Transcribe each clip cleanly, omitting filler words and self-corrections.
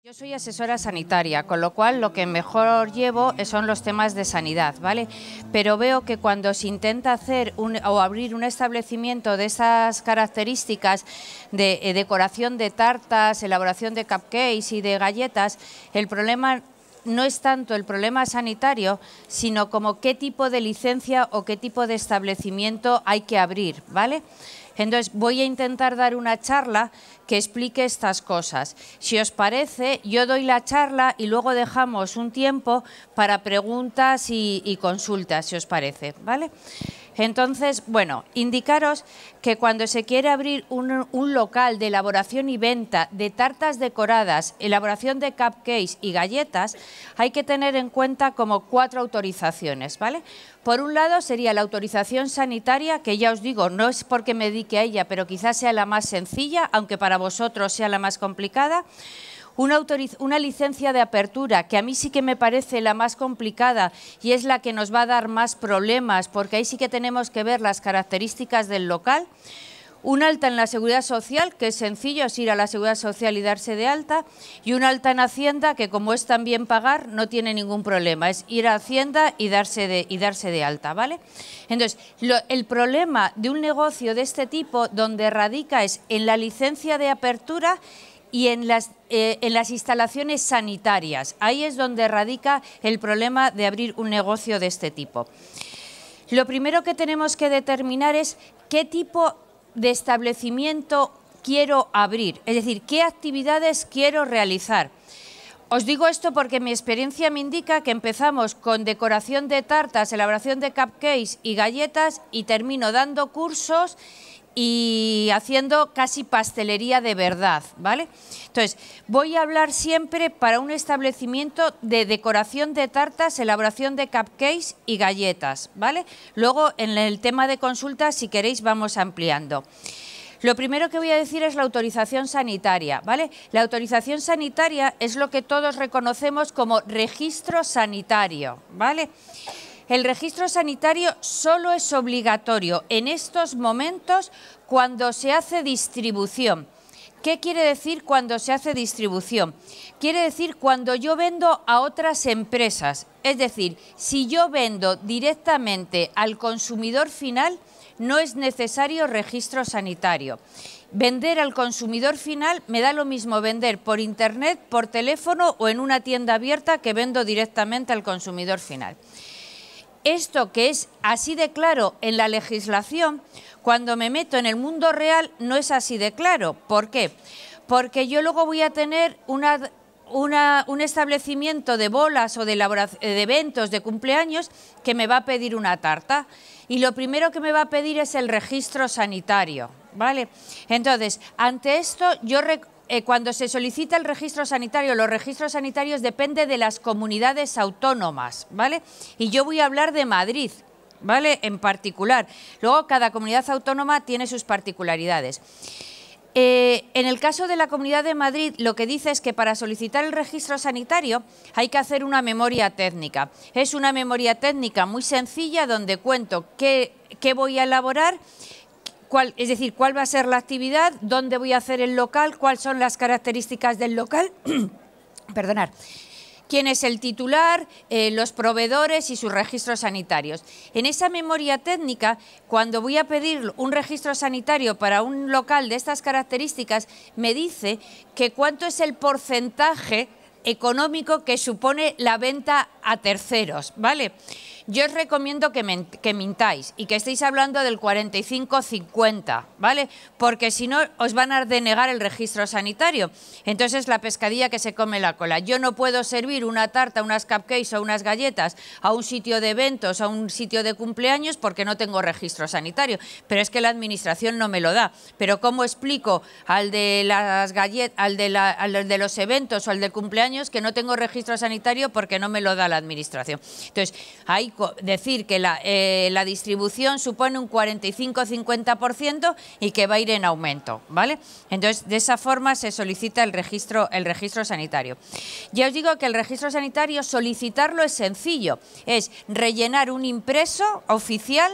Yo soy asesora sanitaria, con lo cual lo que mejor llevo son los temas de sanidad, ¿vale? Pero veo que cuando se intenta hacer o abrir un establecimiento de esas características de decoración de tartas, elaboración de cupcakes y de galletas, el problema no es tanto el problema sanitario, sino como qué tipo de licencia o qué tipo de establecimiento hay que abrir, ¿vale? Entonces, voy a intentar dar una charla que explique estas cosas. Si os parece, yo doy la charla y luego dejamos un tiempo para preguntas y consultas, si os parece, ¿vale? Entonces, bueno, indicaros que cuando se quiere abrir un local de elaboración y venta de tartas decoradas, elaboración de cupcakes y galletas, hay que tener en cuenta como 4 autorizaciones, ¿vale? Por un lado sería la autorización sanitaria, que ya os digo, no es porque me dedique a ella, pero quizás sea la más sencilla, aunque para vosotros sea la más complicada. Una licencia de apertura, que a mí sí que me parece la más complicada y es la que nos va a dar más problemas, porque ahí sí que tenemos que ver las características del local. Un alta en la Seguridad Social, que es sencillo, es ir a la Seguridad Social y darse de alta, y un alta en Hacienda, que como es también pagar, no tiene ningún problema, es ir a Hacienda y darse de alta, ¿vale? Entonces, el problema de un negocio de este tipo, donde radica es en la licencia de apertura y en las instalaciones sanitarias. Ahí es donde radica el problema de abrir un negocio de este tipo. Lo primero que tenemos que determinar es qué tipo de establecimiento quiero abrir, es decir, qué actividades quiero realizar. Os digo esto porque mi experiencia me indica que empezamos con decoración de tartas, elaboración de cupcakes y galletas y termino dando cursos y haciendo casi pastelería de verdad, ¿vale? Entonces, voy a hablar siempre para un establecimiento de decoración de tartas, elaboración de cupcakes y galletas, ¿vale? Luego, en el tema de consultas, si queréis, vamos ampliando. Lo primero que voy a decir es la autorización sanitaria, ¿vale? La autorización sanitaria es lo que todos reconocemos como registro sanitario, ¿vale? El registro sanitario solo es obligatorio en estos momentos cuando se hace distribución. ¿Qué quiere decir cuando se hace distribución? Quiere decir cuando yo vendo a otras empresas. Es decir, si yo vendo directamente al consumidor final, no es necesario registro sanitario. Vender al consumidor final me da lo mismo vender por internet, por teléfono o en una tienda abierta que vendo directamente al consumidor final. Esto que es así de claro en la legislación, cuando me meto en el mundo real no es así de claro. ¿Por qué? Porque yo luego voy a tener un establecimiento de bolas o de eventos de cumpleaños que me va a pedir una tarta y lo primero que me va a pedir es el registro sanitario, ¿vale? Entonces, ante esto cuando se solicita el registro sanitario, los registros sanitarios dependen de las comunidades autónomas, ¿vale? Y yo voy a hablar de Madrid, ¿vale? En particular. Luego, cada comunidad autónoma tiene sus particularidades. En el caso de la Comunidad de Madrid, lo que dice es que para solicitar el registro sanitario hay que hacer una memoria técnica. Es una memoria técnica muy sencilla donde cuento qué voy a elaborar, es decir, cuál va a ser la actividad, dónde voy a hacer el local, cuáles son las características del local, perdonad, quién es el titular, los proveedores y sus registros sanitarios. En esa memoria técnica, cuando voy a pedir un registro sanitario para un local de estas características, me dice que cuánto es el porcentaje económico que supone la venta a terceros, ¿vale? Yo os recomiendo que mintáis y que estéis hablando del 45-50, ¿vale? Porque si no, os van a denegar el registro sanitario. Entonces, es la pescadilla que se come la cola. Yo no puedo servir una tarta, unas cupcakes o unas galletas a un sitio de eventos, a un sitio de cumpleaños, porque no tengo registro sanitario. Pero es que la administración no me lo da. Pero ¿cómo explico al de las galletas, al de los eventos o al del cumpleaños que no tengo registro sanitario porque no me lo da la administración? Entonces, hay decir que la distribución supone un 45-50% y que va a ir en aumento, ¿vale? Entonces, de esa forma se solicita el registro sanitario. Ya os digo que el registro sanitario, solicitarlo es sencillo, es rellenar un impreso oficial,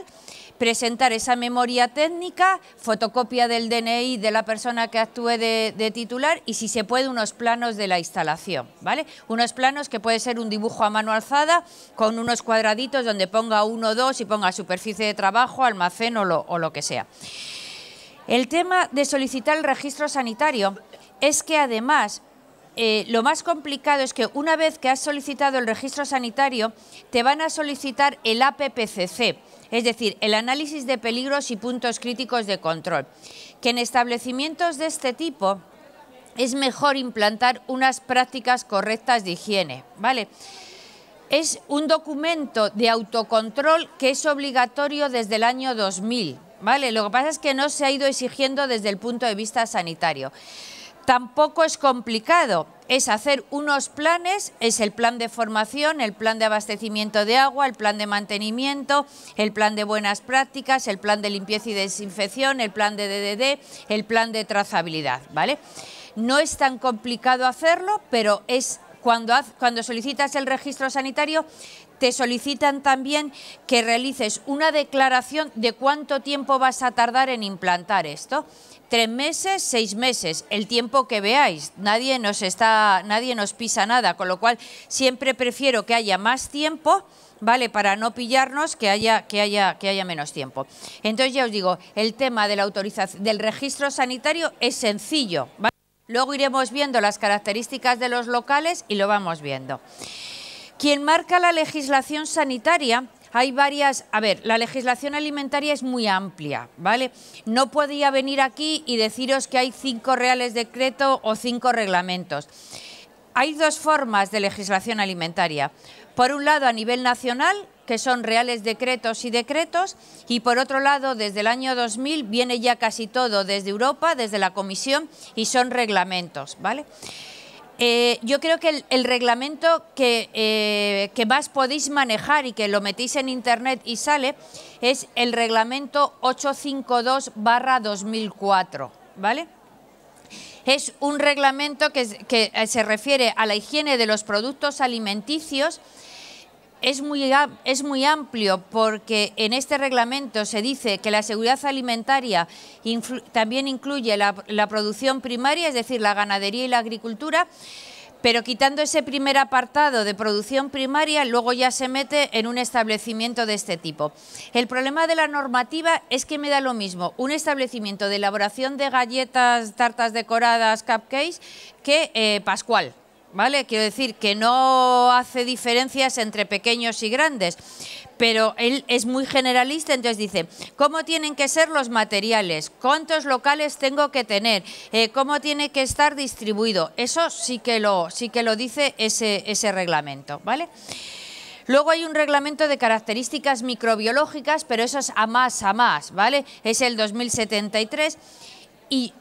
presentar esa memoria técnica, fotocopia del DNI de la persona que actúe de titular y, si se puede, unos planos de la instalación, ¿vale? Unos planos que puede ser un dibujo a mano alzada con unos cuadraditos donde ponga 1, 2 y ponga superficie de trabajo, almacén o lo que sea. El tema de solicitar el registro sanitario es que, además, lo más complicado es que una vez que has solicitado el registro sanitario, te van a solicitar el APPCC, es decir, el análisis de peligros y puntos críticos de control, que en establecimientos de este tipo es mejor implantar unas prácticas correctas de higiene, ¿vale? Es un documento de autocontrol que es obligatorio desde el año 2000, ¿vale? Lo que pasa es que no se ha ido exigiendo desde el punto de vista sanitario. Tampoco es complicado, es hacer unos planes, es el plan de formación, el plan de abastecimiento de agua, el plan de mantenimiento, el plan de buenas prácticas, el plan de limpieza y desinfección, el plan de DDD, el plan de trazabilidad, ¿vale? No es tan complicado hacerlo, pero es cuando solicitas el registro sanitario, te solicitan también que realices una declaración de cuánto tiempo vas a tardar en implantar esto. 3 meses, 6 meses, el tiempo que veáis. Nadie nos pisa nada, con lo cual siempre prefiero que haya más tiempo, ¿vale? Para no pillarnos, que haya menos tiempo. Entonces, ya os digo, el tema de la autorización del registro sanitario es sencillo, ¿vale? Luego iremos viendo las características de los locales y lo vamos viendo. Quien marca la legislación sanitaria, hay varias. A ver, la legislación alimentaria es muy amplia, ¿vale? No podía venir aquí y deciros que hay 5 reales decreto o 5 reglamentos. Hay 2 formas de legislación alimentaria. Por un lado, a nivel nacional, que son reales decretos y decretos, y por otro lado, desde el año 2000 viene ya casi todo desde Europa, desde la Comisión, y son reglamentos, ¿vale? Yo creo que el reglamento que más podéis manejar y que lo metéis en internet y sale es el reglamento 852/2004, ¿vale? Es un reglamento que se refiere a la higiene de los productos alimenticios. Es muy amplio porque en este reglamento se dice que la seguridad alimentaria también incluye la producción primaria, es decir, la ganadería y la agricultura, pero quitando ese primer apartado de producción primaria, luego ya se mete en un establecimiento de este tipo. El problema de la normativa es que me da lo mismo un establecimiento de elaboración de galletas, tartas decoradas, cupcakes, que Pascual. ¿Vale? Quiero decir que no hace diferencias entre pequeños y grandes, pero él es muy generalista, entonces dice cómo tienen que ser los materiales, cuántos locales tengo que tener, cómo tiene que estar distribuido. Eso sí que lo dice ese reglamento, ¿vale? Luego hay un reglamento de características microbiológicas, pero eso es a más, ¿vale? Es el 2073 y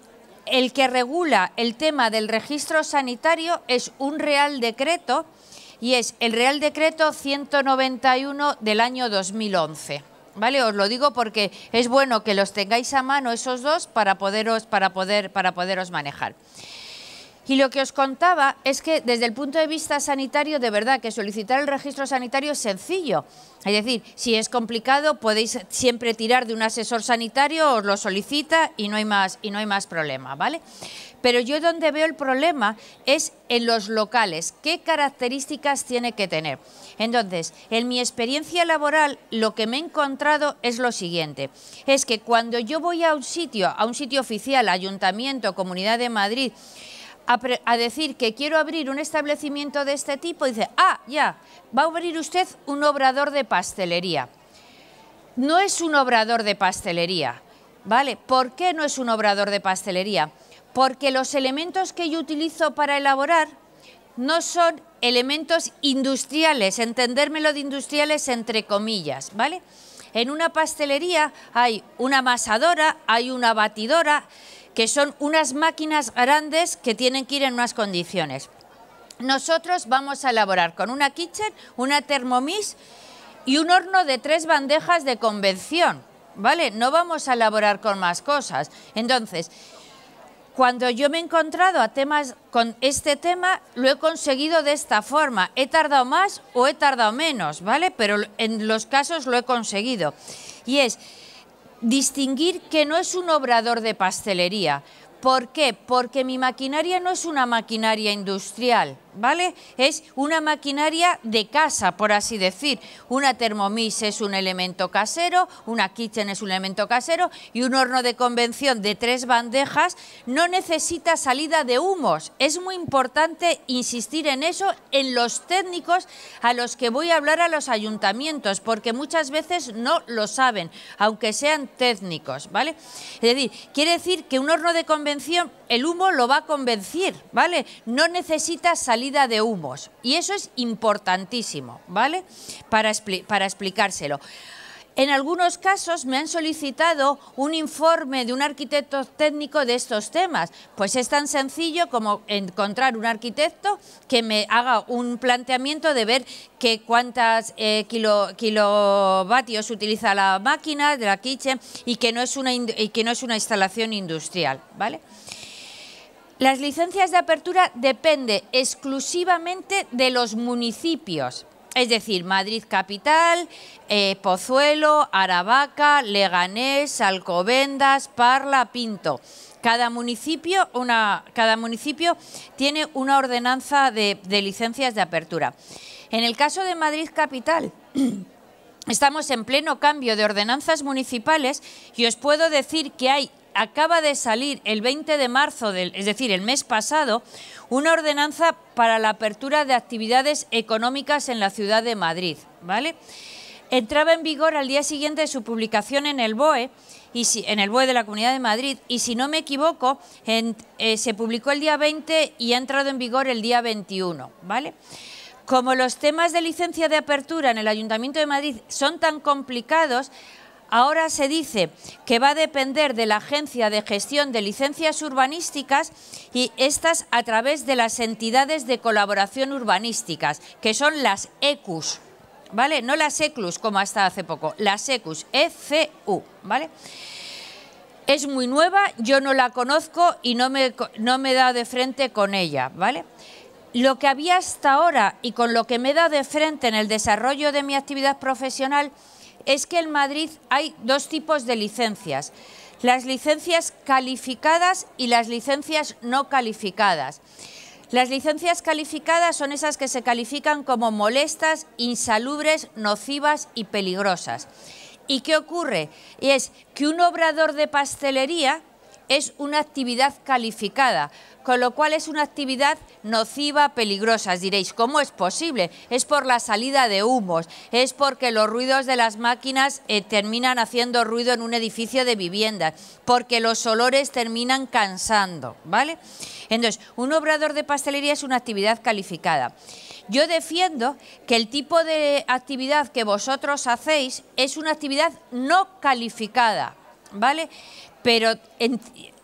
el que regula el tema del registro sanitario es un Real Decreto y es el Real Decreto 191 del año 2011. ¿Vale? Os lo digo porque es bueno que los tengáis a mano esos 2 para poderos manejar. Y lo que os contaba es que desde el punto de vista sanitario, de verdad que solicitar el registro sanitario es sencillo. Es decir, si es complicado podéis siempre tirar de un asesor sanitario, os lo solicita y no hay más problema, ¿vale? Pero yo donde veo el problema es en los locales. ¿Qué características tiene que tener? Entonces, en mi experiencia laboral, lo que me he encontrado es lo siguiente. Es que cuando yo voy a un sitio oficial, Ayuntamiento, Comunidad de Madrid, a decir que quiero abrir un establecimiento de este tipo, dice, ya, va a abrir usted un obrador de pastelería. No es un obrador de pastelería, ¿vale? ¿Por qué no es un obrador de pastelería? Porque los elementos que yo utilizo para elaborar no son elementos industriales, entendérmelo de industriales entre comillas, ¿vale? En una pastelería hay una amasadora, hay una batidora, que son unas máquinas grandes que tienen que ir en unas condiciones. Nosotros vamos a elaborar con una kitchen, una Thermomix y un horno de 3 bandejas de convección, ¿vale? No vamos a elaborar con más cosas. Entonces, cuando yo me he encontrado con este tema, lo he conseguido de esta forma. He tardado más o he tardado menos, ¿vale? Pero en los casos lo he conseguido. Y es distinguir que no es un obrador de pastelería. ¿Por qué? Porque mi maquinaria no es una maquinaria industrial, ¿vale? Es una maquinaria de casa, por así decir. Una Thermomix es un elemento casero, una Kitchen es un elemento casero y un horno de convección de 3 bandejas no necesita salida de humos. Es muy importante insistir en eso en los técnicos a los que voy a hablar a los ayuntamientos, porque muchas veces no lo saben, aunque sean técnicos, ¿vale? Es decir, quiere decir que un horno de convección el humo lo va a convencir, ¿vale? No necesita salida de humos y eso es importantísimo, ¿vale? Para explicárselo. En algunos casos me han solicitado un informe de un arquitecto técnico de estos temas. Pues es tan sencillo como encontrar un arquitecto que me haga un planteamiento de ver cuántas kilovatios utiliza la máquina de la Kitchen y que no es una instalación industrial, ¿vale? Las licencias de apertura dependen exclusivamente de los municipios. Es decir, Madrid Capital, Pozuelo, Aravaca, Leganés, Alcobendas, Parla, Pinto. Cada municipio tiene una ordenanza de licencias de apertura. En el caso de Madrid Capital, estamos en pleno cambio de ordenanzas municipales y os puedo decir que acaba de salir el 20 de marzo, es decir, el mes pasado, una ordenanza para la apertura de actividades económicas en la ciudad de Madrid, ¿vale? Entraba en vigor al día siguiente de su publicación en el BOE, en el BOE de la Comunidad de Madrid, y si no me equivoco, se publicó el día 20 y ha entrado en vigor el día 21, ¿vale? Como los temas de licencia de apertura en el Ayuntamiento de Madrid son tan complicados, ahora se dice que va a depender de la Agencia de Gestión de Licencias Urbanísticas y estas a través de las entidades de colaboración urbanísticas, que son las ECUs, ¿vale? No las ECLUS como hasta hace poco, las ECUs, ECU, ¿vale? Es muy nueva, yo no la conozco y no me he dado de frente con ella, ¿vale? Lo que había hasta ahora y con lo que me he dado de frente en el desarrollo de mi actividad profesional es que en Madrid hay 2 tipos de licencias, las licencias calificadas y las licencias no calificadas. Las licencias calificadas son esas que se califican como molestas, insalubres, nocivas y peligrosas. ¿Y qué ocurre? Es que un obrador de pastelería es una actividad calificada, con lo cual es una actividad nociva, peligrosa. Diréis, ¿cómo es posible? Es por la salida de humos, es porque los ruidos de las máquinas terminan haciendo ruido en un edificio de viviendas, porque los olores terminan cansando, ¿vale? Entonces, un obrador de pastelería es una actividad calificada. Yo defiendo que el tipo de actividad que vosotros hacéis es una actividad no calificada, ¿vale? Pero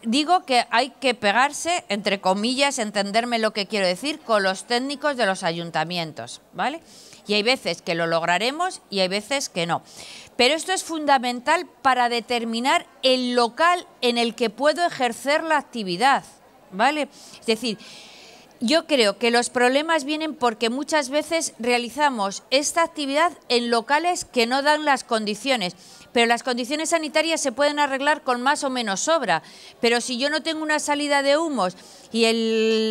digo que hay que pegarse, entre comillas, entenderme lo que quiero decir, con los técnicos de los ayuntamientos, ¿vale? Y hay veces que lo lograremos y hay veces que no. Pero esto es fundamental para determinar el local en el que puedo ejercer la actividad, ¿vale? Es decir, yo creo que los problemas vienen porque muchas veces realizamos esta actividad en locales que no dan las condiciones. Pero las condiciones sanitarias se pueden arreglar con más o menos sobra. Pero si yo no tengo una salida de humos y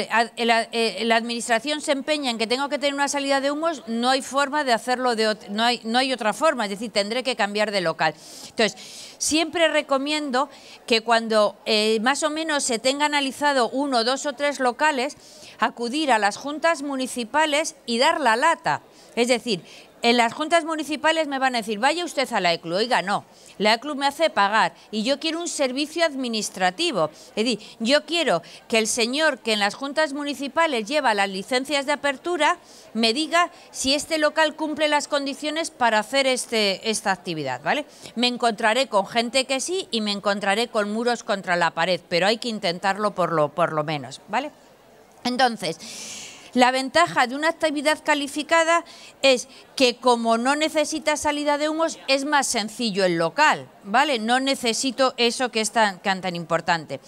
la administración se empeña en que tengo que tener una salida de humos, no hay forma de hacerlo, no hay otra forma, es decir, tendré que cambiar de local. Entonces, siempre recomiendo que cuando más o menos se tenga analizado 1, 2 o 3 locales, acudir a las juntas municipales y dar la lata. Es decir, en las juntas municipales me van a decir, vaya usted a la ECLU. Oiga, no, la ECLU me hace pagar y yo quiero un servicio administrativo. Es decir, yo quiero que el señor que en las juntas municipales lleva las licencias de apertura me diga si este local cumple las condiciones para hacer esta actividad, ¿vale? Me encontraré con gente que sí y me encontraré con muros contra la pared, pero hay que intentarlo por lo menos, ¿vale? Entonces, la ventaja de una actividad calificada es que como no necesita salida de humos, es más sencillo el local, ¿vale? No necesito eso que es tan importante.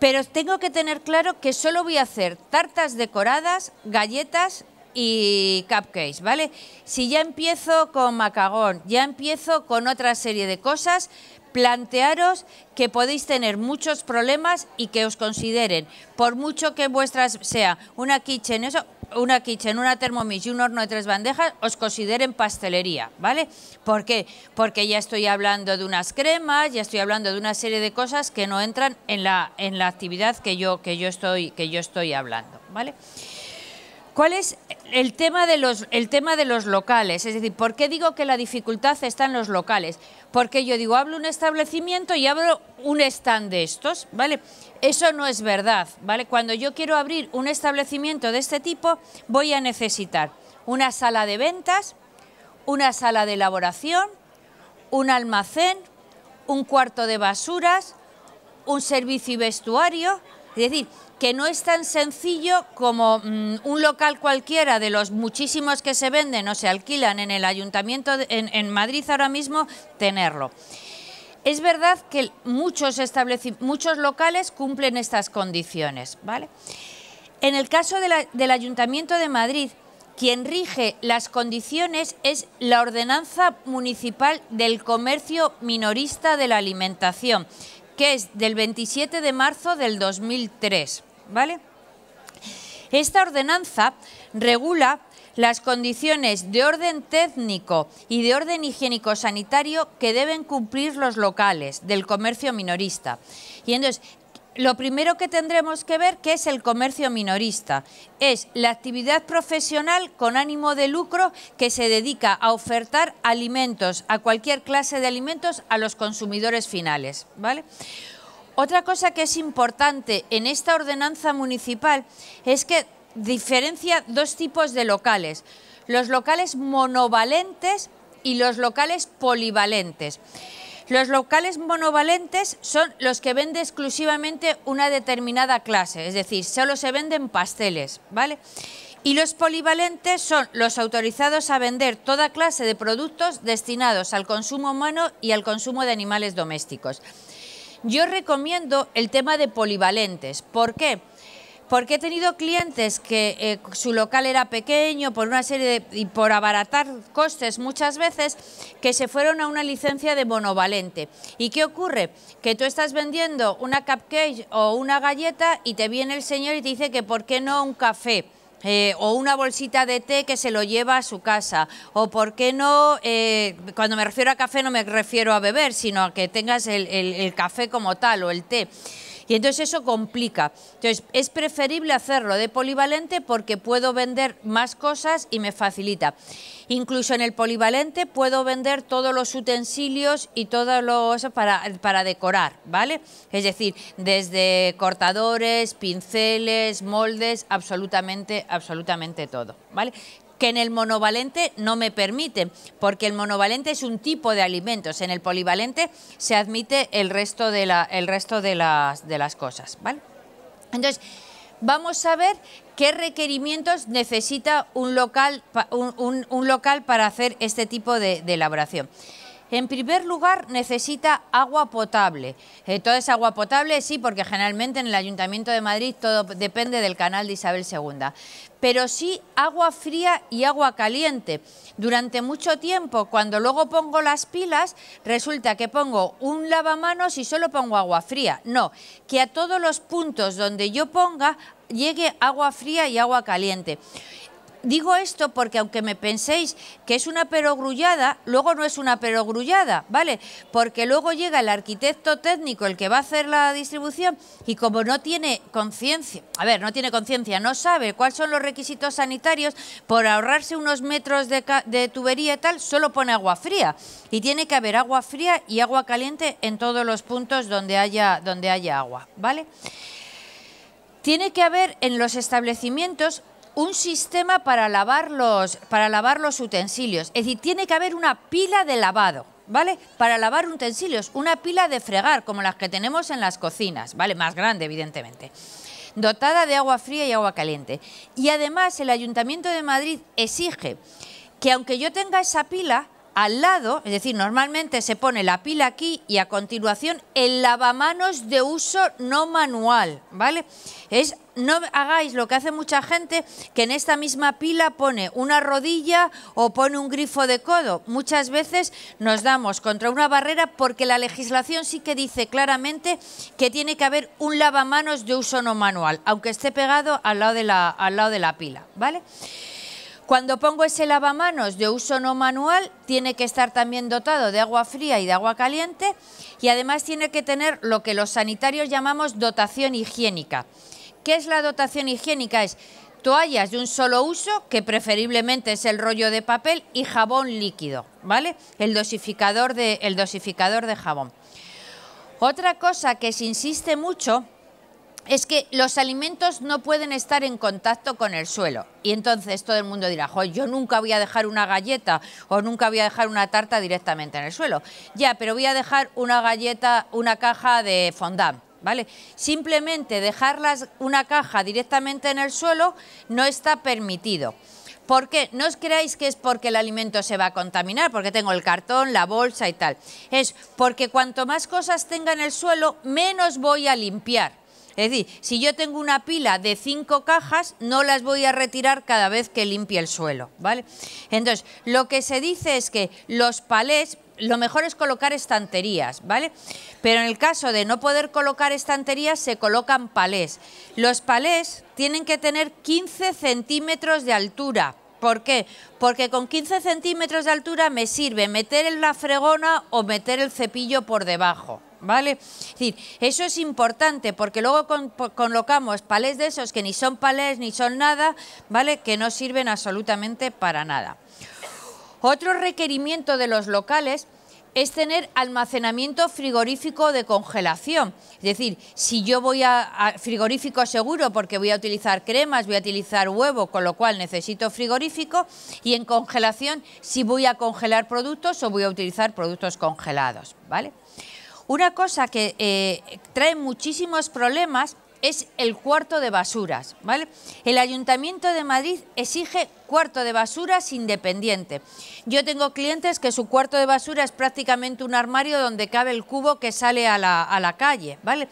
Pero tengo que tener claro que solo voy a hacer tartas decoradas, galletas y cupcakes, ¿vale? Si ya empiezo con macagón, ya empiezo con otra serie de cosas, plantearos que podéis tener muchos problemas y que os consideren, por mucho que vuestras sea una kitchen, una Thermomix y un horno de 3 bandejas, os consideren pastelería, ¿vale? ¿Por qué? Porque ya estoy hablando de unas cremas, ya estoy hablando de una serie de cosas que no entran en la actividad que yo estoy hablando, ¿vale? ¿Cuál es el tema de los locales? Es decir, ¿por qué digo que la dificultad está en los locales? Porque yo digo, hablo un establecimiento y abro un stand de estos, ¿vale? Eso no es verdad, ¿vale? Cuando yo quiero abrir un establecimiento de este tipo, voy a necesitar una sala de ventas, una sala de elaboración, un almacén, un cuarto de basuras, un servicio y vestuario, es decir, que no es tan sencillo como un local cualquiera de los muchísimos que se venden o se alquilan en el ayuntamiento en Madrid ahora mismo, tenerlo. Es verdad que muchos locales cumplen estas condiciones, ¿vale? En el caso del Ayuntamiento de Madrid, quien rige las condiciones es la Ordenanza Municipal del Comercio Minorista de la Alimentación, que es del 27 de marzo del 2003, ¿vale? Esta ordenanza regula las condiciones de orden técnico y de orden higiénico-sanitario que deben cumplir los locales del comercio minorista. Y entonces, lo primero que tendremos que ver, ¿qué es el comercio minorista? Es la actividad profesional con ánimo de lucro que se dedica a ofertar alimentos, a cualquier clase de alimentos, a los consumidores finales, ¿vale? Otra cosa que es importante en esta ordenanza municipal es que diferencia dos tipos de locales: los locales monovalentes y los locales polivalentes. Los locales monovalentes son los que venden exclusivamente una determinada clase, es decir, solo se venden pasteles, ¿vale? Y los polivalentes son los autorizados a vender toda clase de productos destinados al consumo humano y al consumo de animales domésticos. Yo recomiendo el tema de polivalentes. ¿Por qué? Porque he tenido clientes que su local era pequeño y por abaratar costes muchas veces, que se fueron a una licencia de monovalente. ¿Y qué ocurre? Que tú estás vendiendo una cupcake o una galleta y te viene el señor y te dice que ¿por qué no un café? O una bolsita de té que se lo lleva a su casa, o por qué no, cuando me refiero a café no me refiero a beber, sino a que tengas el café como tal o el té. Y entonces eso complica. Entonces es preferible hacerlo de polivalente porque puedo vender más cosas y me facilita. Incluso en el polivalente puedo vender todos los utensilios y todo eso para decorar, ¿vale? Es decir, desde cortadores, pinceles, moldes, absolutamente todo, ¿vale? Que en el monovalente no me permiten, porque el monovalente es un tipo de alimentos. En el polivalente se admite el resto de las cosas, ¿vale? Entonces, vamos a ver qué requerimientos necesita un local para hacer este tipo de elaboración. En primer lugar, necesita agua potable. Toda esa agua potable, sí, porque generalmente en el Ayuntamiento de Madrid todo depende del canal de Isabel II. Pero sí agua fría y agua caliente. Durante mucho tiempo, cuando luego pongo las pilas, resulta que pongo un lavamanos y solo pongo agua fría. No, que a todos los puntos donde yo ponga llegue agua fría y agua caliente. Digo esto porque aunque me penséis que es una perogrullada, luego no es una perogrullada, ¿vale? Porque luego llega el arquitecto técnico, el que va a hacer la distribución, y como no tiene conciencia, no sabe cuáles son los requisitos sanitarios, por ahorrarse unos metros de tubería y tal, solo pone agua fría. Y tiene que haber agua fría y agua caliente en todos los puntos donde haya agua, ¿vale? Tiene que haber en los establecimientos un sistema para lavar los utensilios. Es decir, tiene que haber una pila de lavado, ¿vale? Para lavar utensilios, una pila de fregar, como las que tenemos en las cocinas, ¿vale? Más grande, evidentemente. Dotada de agua fría y agua caliente. Y además el Ayuntamiento de Madrid exige que aunque yo tenga esa pila, al lado, es decir, normalmente se pone la pila aquí y a continuación el lavamanos de uso no manual, ¿vale? No hagáis lo que hace mucha gente, que en esta misma pila pone una rodilla o pone un grifo de codo. Muchas veces nos damos contra una barrera porque la legislación sí que dice claramente que tiene que haber un lavamanos de uso no manual, aunque esté pegado al lado de la pila, ¿vale? Cuando pongo ese lavamanos de uso no manual, tiene que estar también dotado de agua fría y de agua caliente, y además tiene que tener lo que los sanitarios llamamos dotación higiénica. ¿Qué es la dotación higiénica? Es toallas de un solo uso, que preferiblemente es el rollo de papel, y jabón líquido, ¿vale? El dosificador de jabón. Otra cosa que se insiste mucho es que los alimentos no pueden estar en contacto con el suelo. Y entonces todo el mundo dirá, joder, yo nunca voy a dejar una galleta o nunca voy a dejar una tarta directamente en el suelo. Ya, pero voy a dejar una galleta, una caja de fondant, ¿vale? Simplemente dejarlas una caja directamente en el suelo no está permitido. ¿Por qué? No os creáis que es porque el alimento se va a contaminar, porque tengo el cartón, la bolsa y tal. Es porque cuanto más cosas tenga en el suelo, menos voy a limpiar. Es decir, si yo tengo una pila de 5 cajas, no las voy a retirar cada vez que limpie el suelo, ¿vale? Entonces, lo que se dice es que los palés, lo mejor es colocar estanterías, ¿vale? Pero en el caso de no poder colocar estanterías, se colocan palés. Los palés tienen que tener 15 centímetros de altura. ¿Por qué? Porque con 15 centímetros de altura me sirve meter en la fregona o meter el cepillo por debajo, ¿vale? Es decir, eso es importante porque luego colocamos palés de esos que ni son palés ni son nada, ¿vale? Que no sirven absolutamente para nada. Otro requerimiento de los locales es tener almacenamiento frigorífico de congelación. Es decir, si yo voy a frigorífico seguro porque voy a utilizar cremas, voy a utilizar huevo, con lo cual necesito frigorífico, y en congelación si voy a congelar productos o voy a utilizar productos congelados, ¿vale? Una cosa que trae muchísimos problemas es el cuarto de basuras, ¿vale? El Ayuntamiento de Madrid exige cuarto de basuras independiente. Yo tengo clientes que su cuarto de basura es prácticamente un armario donde cabe el cubo que sale a la calle, ¿vale?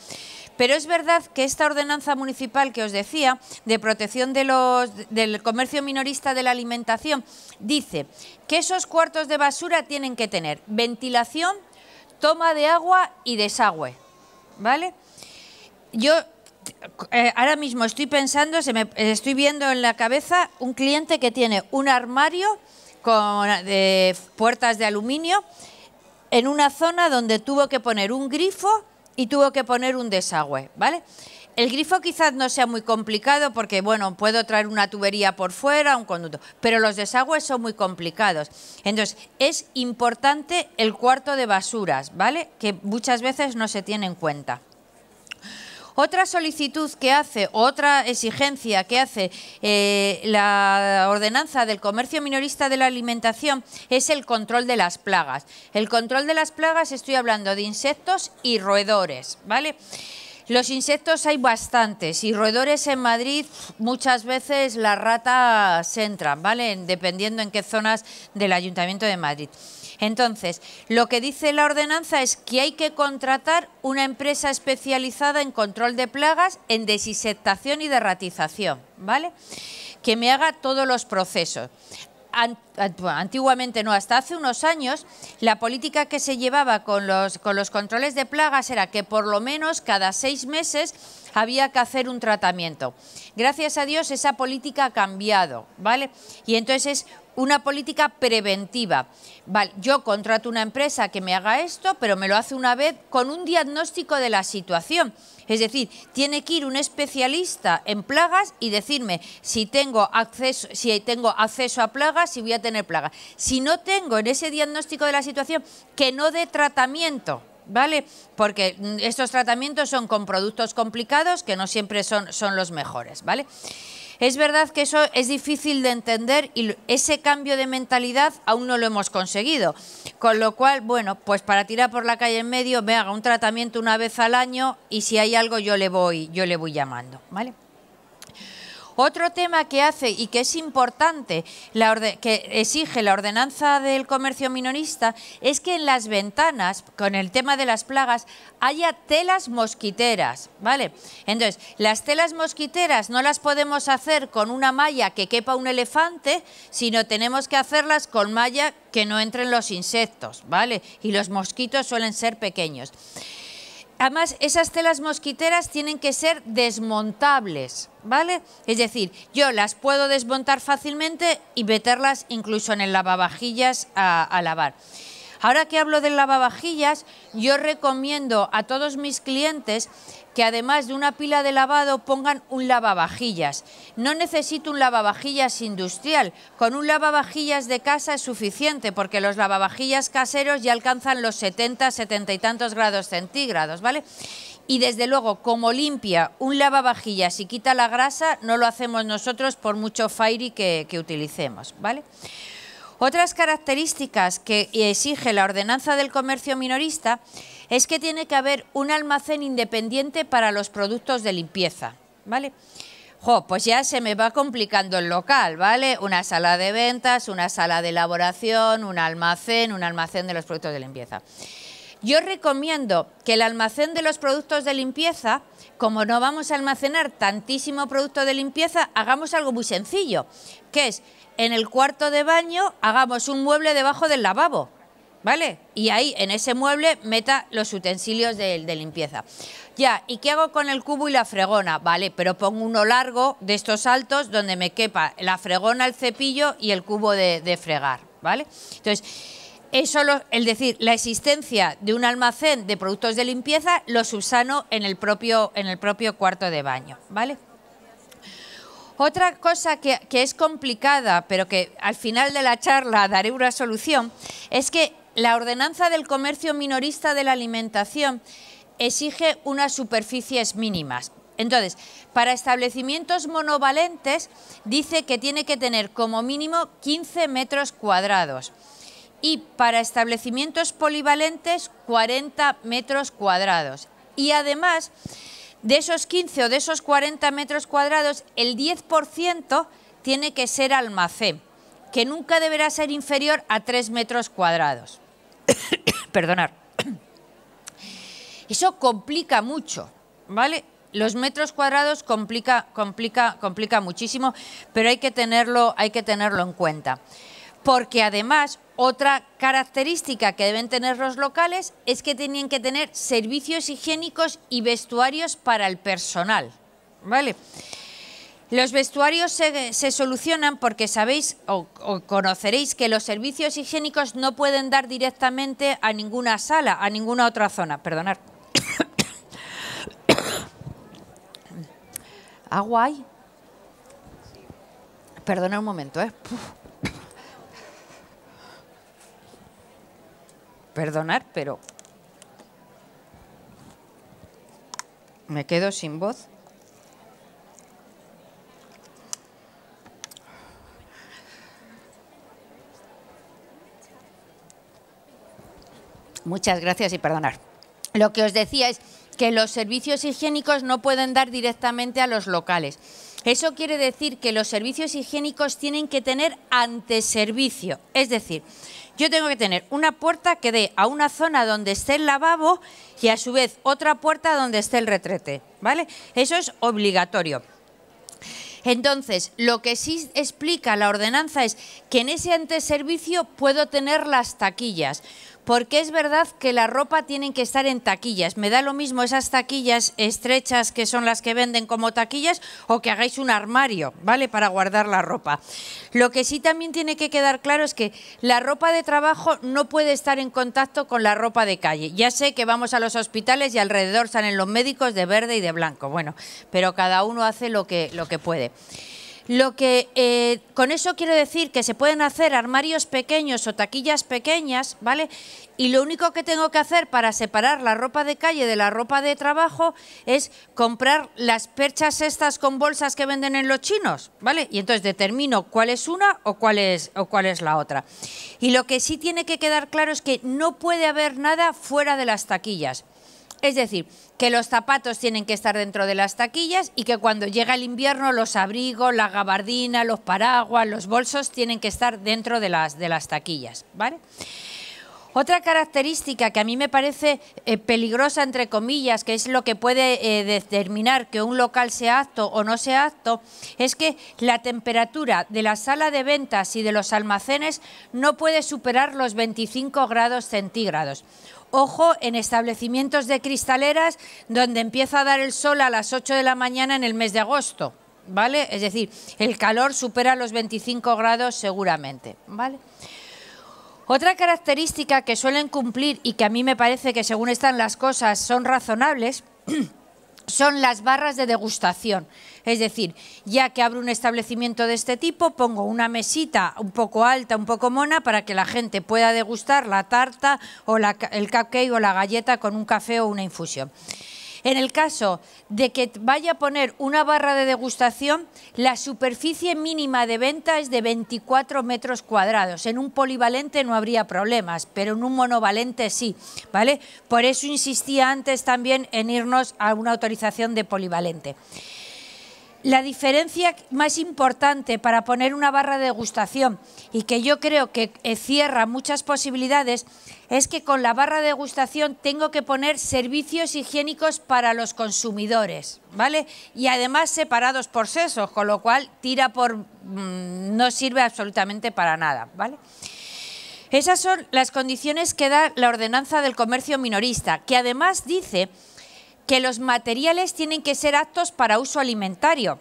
Pero es verdad que esta ordenanza municipal que os decía, de protección del comercio minorista de la alimentación, dice que esos cuartos de basura tienen que tener ventilación, toma de agua y desagüe, ¿vale? Yo ahora mismo estoy pensando, estoy viendo en la cabeza un cliente que tiene un armario con puertas de aluminio en una zona donde tuvo que poner un grifo y tuvo que poner un desagüe, ¿vale? El grifo quizás no sea muy complicado porque, bueno, puedo traer una tubería por fuera, un conducto, pero los desagües son muy complicados. Entonces, es importante el cuarto de basuras, ¿vale? Que muchas veces no se tiene en cuenta. Otra solicitud que hace, otra exigencia que hace la ordenanza del comercio minorista de la alimentación es el control de las plagas. El control de las plagas, estoy hablando de insectos y roedores, ¿vale? Los insectos hay bastantes y roedores en Madrid muchas veces las ratas entran, ¿vale? Dependiendo en qué zonas del Ayuntamiento de Madrid. Entonces, lo que dice la ordenanza es que hay que contratar una empresa especializada en control de plagas, en desinsectación y derratización, ¿vale? Que me haga todos los procesos. Antiguamente no, hasta hace unos años, la política que se llevaba con los controles de plagas era que por lo menos cada 6 meses había que hacer un tratamiento. Gracias a Dios esa política ha cambiado, ¿vale? Y entonces es una política preventiva. Vale, yo contrato una empresa que me haga esto, pero me lo hace una vez con un diagnóstico de la situación. Es decir, tiene que ir un especialista en plagas y decirme si tengo acceso a plagas, si voy a tener plagas. Si no tengo en ese diagnóstico de la situación, que no dé tratamiento, ¿vale? Porque estos tratamientos son con productos complicados que no siempre son los mejores, ¿vale? Es verdad que eso es difícil de entender y ese cambio de mentalidad aún no lo hemos conseguido. Con lo cual, bueno, pues para tirar por la calle en medio, me haga un tratamiento una vez al año y si hay algo yo le voy llamando, ¿vale? Otro tema que hace y que es importante, que exige la ordenanza del comercio minorista, es que en las ventanas, con el tema de las plagas, haya telas mosquiteras, ¿vale? Entonces, las telas mosquiteras no las podemos hacer con una malla que quepa un elefante, sino tenemos que hacerlas con malla que no entren los insectos, ¿vale? Y los mosquitos suelen ser pequeños. Además, esas telas mosquiteras tienen que ser desmontables, ¿vale? Es decir, yo las puedo desmontar fácilmente y meterlas incluso en el lavavajillas a lavar. Ahora que hablo del lavavajillas, yo recomiendo a todos mis clientes que además de una pila de lavado pongan un lavavajillas. No necesito un lavavajillas industrial, con un lavavajillas de casa es suficiente porque los lavavajillas caseros ya alcanzan los 70, 70 y tantos grados centígrados, ¿vale? Y desde luego, como limpia un lavavajillas y quita la grasa, no lo hacemos nosotros por mucho Fairy que utilicemos, ¿vale? Otras características que exige la ordenanza del comercio minorista es que tiene que haber un almacén independiente para los productos de limpieza, ¿vale? Pues ya se me va complicando el local, ¿vale? Una sala de ventas, una sala de elaboración, un almacén de los productos de limpieza. Yo recomiendo que el almacén de los productos de limpieza, como no vamos a almacenar tantísimo producto de limpieza, hagamos algo muy sencillo, que es en el cuarto de baño hagamos un mueble debajo del lavabo, ¿vale? Y ahí en ese mueble meta los utensilios de limpieza. Ya, ¿y qué hago con el cubo y la fregona? Vale, pero pongo uno largo de estos altos donde me quepa la fregona, el cepillo y el cubo de fregar, ¿vale? Entonces, eso es decir, la existencia de un almacén de productos de limpieza lo subsano en el propio cuarto de baño, ¿vale? Otra cosa que es complicada, pero que al final de la charla daré una solución, es que la ordenanza del comercio minorista de la alimentación exige unas superficies mínimas. Entonces, para establecimientos monovalentes dice que tiene que tener como mínimo 15 metros cuadrados y para establecimientos polivalentes 40 metros cuadrados. Y además, de esos 15 o de esos 40 metros cuadrados, el 10% tiene que ser almacén, que nunca deberá ser inferior a 3 metros cuadrados. Perdonad. Eso complica mucho, ¿vale? Los metros cuadrados complica muchísimo, pero hay que tenerlo en cuenta. Porque además, otra característica que deben tener los locales es que tienen que tener servicios higiénicos y vestuarios para el personal, ¿vale? Los vestuarios se solucionan porque sabéis o conoceréis que los servicios higiénicos no pueden dar directamente a ninguna sala, a ninguna otra zona. Perdonad. ¿Agua hay? Perdona un momento, ¿eh? Perdonad, pero me quedo sin voz. Muchas gracias y perdonad. Lo que os decía es que los servicios higiénicos no pueden dar directamente a los locales. Eso quiere decir que los servicios higiénicos tienen que tener anteservicio, es decir, yo tengo que tener una puerta que dé a una zona donde esté el lavabo y a su vez otra puerta donde esté el retrete, ¿vale? Eso es obligatorio. Entonces, lo que sí explica la ordenanza es que en ese anteservicio puedo tener las taquillas, porque es verdad que la ropa tiene que estar en taquillas. Me da lo mismo esas taquillas estrechas que son las que venden como taquillas o que hagáis un armario, ¿vale? Para guardar la ropa. Lo que sí también tiene que quedar claro es que la ropa de trabajo no puede estar en contacto con la ropa de calle. Ya sé que vamos a los hospitales y alrededor salen los médicos de verde y de blanco. Bueno, pero cada uno hace lo que puede. Con eso quiero decir que se pueden hacer armarios pequeños o taquillas pequeñas, ¿vale? Y lo único que tengo que hacer para separar la ropa de calle de la ropa de trabajo es comprar las perchas estas con bolsas que venden en los chinos, ¿vale? Y entonces determino cuál es una o cuál es la otra. Y lo que sí tiene que quedar claro es que no puede haber nada fuera de las taquillas. Es decir, que los zapatos tienen que estar dentro de las taquillas y que cuando llega el invierno los abrigos, la gabardina, los paraguas, los bolsos tienen que estar dentro de las taquillas, ¿vale? Otra característica que a mí me parece peligrosa, entre comillas, que es lo que puede determinar que un local sea apto o no sea apto, es que la temperatura de la sala de ventas y de los almacenes no puede superar los 25 grados centígrados. Ojo en establecimientos de cristaleras donde empieza a dar el sol a las 8 de la mañana en el mes de agosto, ¿vale? Es decir, el calor supera los 25 grados seguramente, ¿vale? Otra característica que suelen cumplir y que a mí me parece que según están las cosas son razonables son las barras de degustación. Es decir, ya que abro un establecimiento de este tipo, pongo una mesita un poco alta, un poco mona, para que la gente pueda degustar la tarta o el cupcake o la galleta con un café o una infusión. En el caso de que vaya a poner una barra de degustación, la superficie mínima de venta es de 24 metros cuadrados. En un polivalente no habría problemas, pero en un monovalente sí, ¿vale? Por eso insistía antes también en irnos a una autorización de polivalente. La diferencia más importante para poner una barra de degustación y que yo creo que cierra muchas posibilidades es que con la barra de degustación tengo que poner servicios higiénicos para los consumidores, ¿vale? Y además separados por sexos, con lo cual no sirve absolutamente para nada, ¿vale? Esas son las condiciones que da la ordenanza del comercio minorista, que además dice que los materiales tienen que ser aptos para uso alimentario.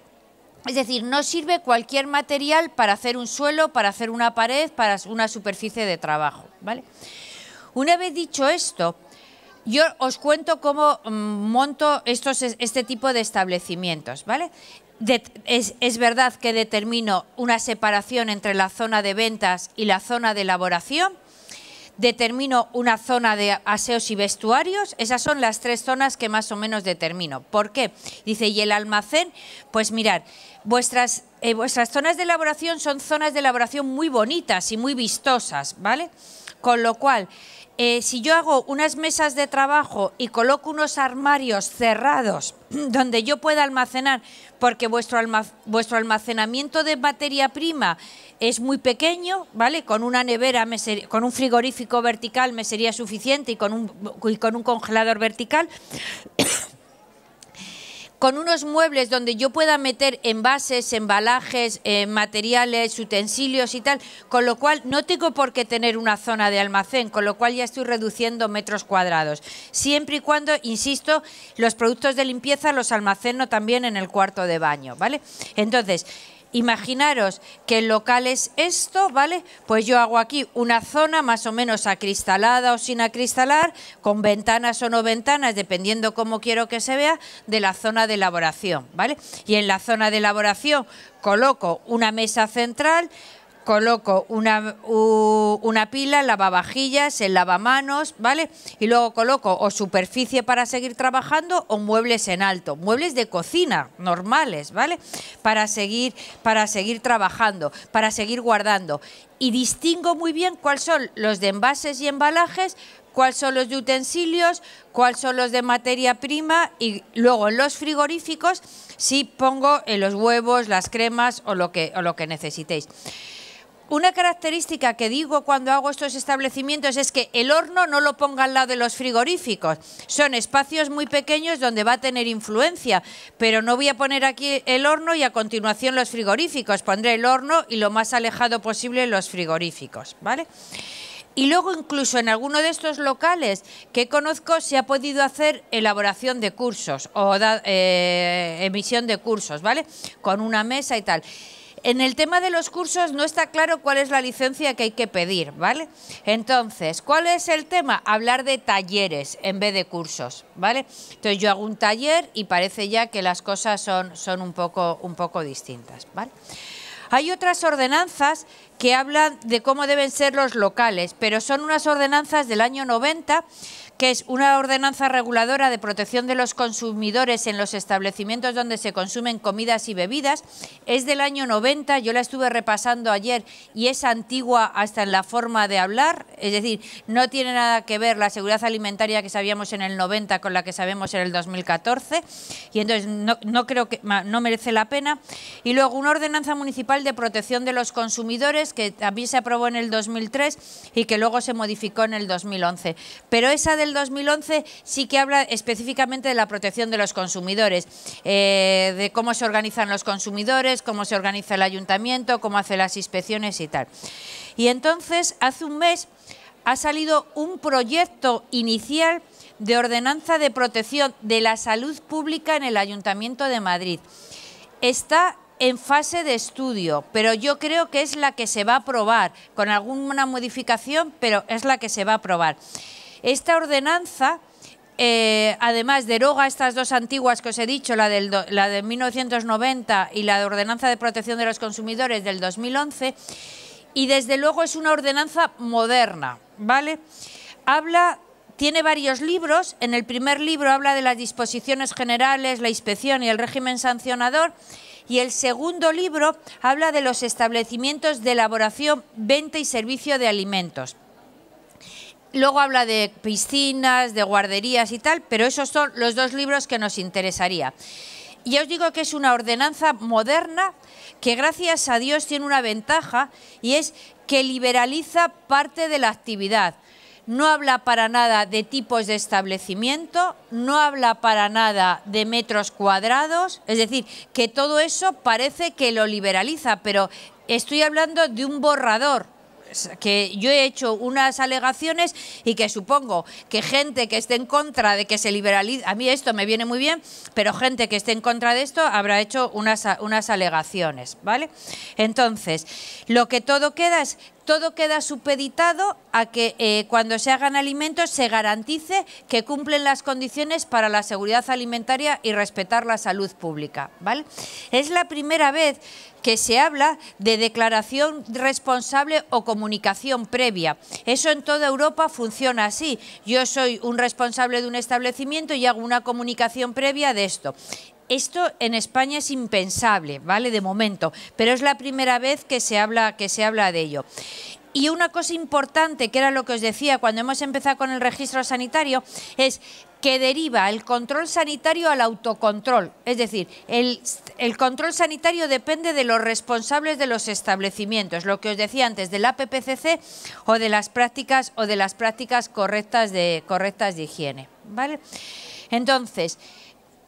Es decir, no sirve cualquier material para hacer un suelo, para hacer una pared, para una superficie de trabajo, ¿vale? Una vez dicho esto, yo os cuento cómo monto este tipo de establecimientos, ¿vale? Es verdad que determino una separación entre la zona de ventas y la zona de elaboración. Determino una zona de aseos y vestuarios, esas son las tres zonas que más o menos determino. ¿Por qué? Dice, ¿y el almacén? Pues mirad, vuestras zonas de elaboración son zonas de elaboración muy bonitas y muy vistosas, ¿vale? Con lo cual, si yo hago unas mesas de trabajo y coloco unos armarios cerrados donde yo pueda almacenar, porque vuestro almacenamiento de materia prima es muy pequeño, ¿vale? Con una nevera, con un frigorífico vertical me sería suficiente y con un congelador vertical. Con unos muebles donde yo pueda meter envases, embalajes, materiales, utensilios y tal, con lo cual no tengo por qué tener una zona de almacén, con lo cual ya estoy reduciendo metros cuadrados. Siempre y cuando, insisto, los productos de limpieza los almaceno también en el cuarto de baño, ¿vale? Entonces, imaginaros que el local es esto, ¿vale? Pues yo hago aquí una zona más o menos acristalada o sin acristalar, con ventanas o no ventanas, dependiendo cómo quiero que se vea, de la zona de elaboración, ¿vale? Y en la zona de elaboración coloco una mesa central, coloco una pila, lavavajillas, el lavamanos, ¿vale? Y luego coloco o superficie para seguir trabajando o muebles en alto, muebles de cocina normales, ¿vale? Para seguir trabajando, para seguir guardando. Y distingo muy bien cuáles son los de envases y embalajes, cuáles son los de utensilios, cuáles son los de materia prima y luego en los frigoríficos sí pongo los huevos, las cremas o lo que necesitéis. Una característica que digo cuando hago estos establecimientos es que el horno no lo ponga al lado de los frigoríficos. Son espacios muy pequeños donde va a tener influencia, pero no voy a poner aquí el horno y a continuación los frigoríficos. Pondré el horno y lo más alejado posible los frigoríficos, ¿vale? Y luego incluso en alguno de estos locales que conozco se ha podido hacer elaboración de cursos o emisión de cursos, ¿vale? Con una mesa y tal. En el tema de los cursos no está claro cuál es la licencia que hay que pedir, ¿vale? Entonces, ¿cuál es el tema? Hablar de talleres en vez de cursos, ¿vale? Entonces yo hago un taller y parece ya que las cosas son un poco distintas, ¿vale? Hay otras ordenanzas que hablan de cómo deben ser los locales, pero son unas ordenanzas del año 90 que es una ordenanza reguladora de protección de los consumidores en los establecimientos donde se consumen comidas y bebidas. Es del año 90, yo la estuve repasando ayer y es antigua hasta en la forma de hablar, es decir, no tiene nada que ver la seguridad alimentaria que sabíamos en el 90 con la que sabemos en el 2014, y entonces no creo que no merece la pena. Y luego una ordenanza municipal de protección de los consumidores que también se aprobó en el 2003 y que luego se modificó en el 2011. Pero esa del 2011 sí que habla específicamente de la protección de los consumidores, de cómo se organizan los consumidores, cómo se organiza el ayuntamiento, cómo hace las inspecciones y tal. Y entonces, hace un mes ha salido un proyecto inicial de ordenanza de protección de la salud pública en el Ayuntamiento de Madrid. Está en fase de estudio, pero yo creo que es la que se va a aprobar, con alguna modificación, pero es la que se va a aprobar. Esta ordenanza, además, deroga estas dos antiguas que os he dicho, la de 1990 y la de Ordenanza de Protección de los Consumidores del 2011, y desde luego es una ordenanza moderna, ¿vale? Tiene varios libros. En el primer libro habla de las disposiciones generales, la inspección y el régimen sancionador. Y el segundo libro habla de los establecimientos de elaboración, venta y servicio de alimentos. Luego habla de piscinas, de guarderías y tal, pero esos son los dos libros que nos interesaría. Y ya os digo que es una ordenanza moderna que, gracias a Dios, tiene una ventaja, y es que liberaliza parte de la actividad. No habla para nada de tipos de establecimiento, no habla para nada de metros cuadrados, es decir, que todo eso parece que lo liberaliza, pero estoy hablando de un borrador, que yo he hecho unas alegaciones y que supongo que gente que esté en contra de que se liberalice, a mí esto me viene muy bien, pero gente que esté en contra de esto habrá hecho unas alegaciones, ¿vale? Entonces, lo que todo queda supeditado a que cuando se hagan alimentos se garantice que cumplen las condiciones para la seguridad alimentaria y respetar la salud pública, ¿vale? Es la primera vez que se habla de declaración responsable o comunicación previa. Eso en toda Europa funciona así. Yo soy un responsable de un establecimiento y hago una comunicación previa de esto. Esto en España es impensable, ¿vale? De momento, pero es la primera vez que se habla de ello. Y una cosa importante, que era lo que os decía cuando hemos empezado con el registro sanitario, es que deriva el control sanitario al autocontrol. Es decir, el control sanitario depende de los responsables de los establecimientos, lo que os decía antes, del APPCC o de las prácticas correctas de higiene, ¿vale? Entonces,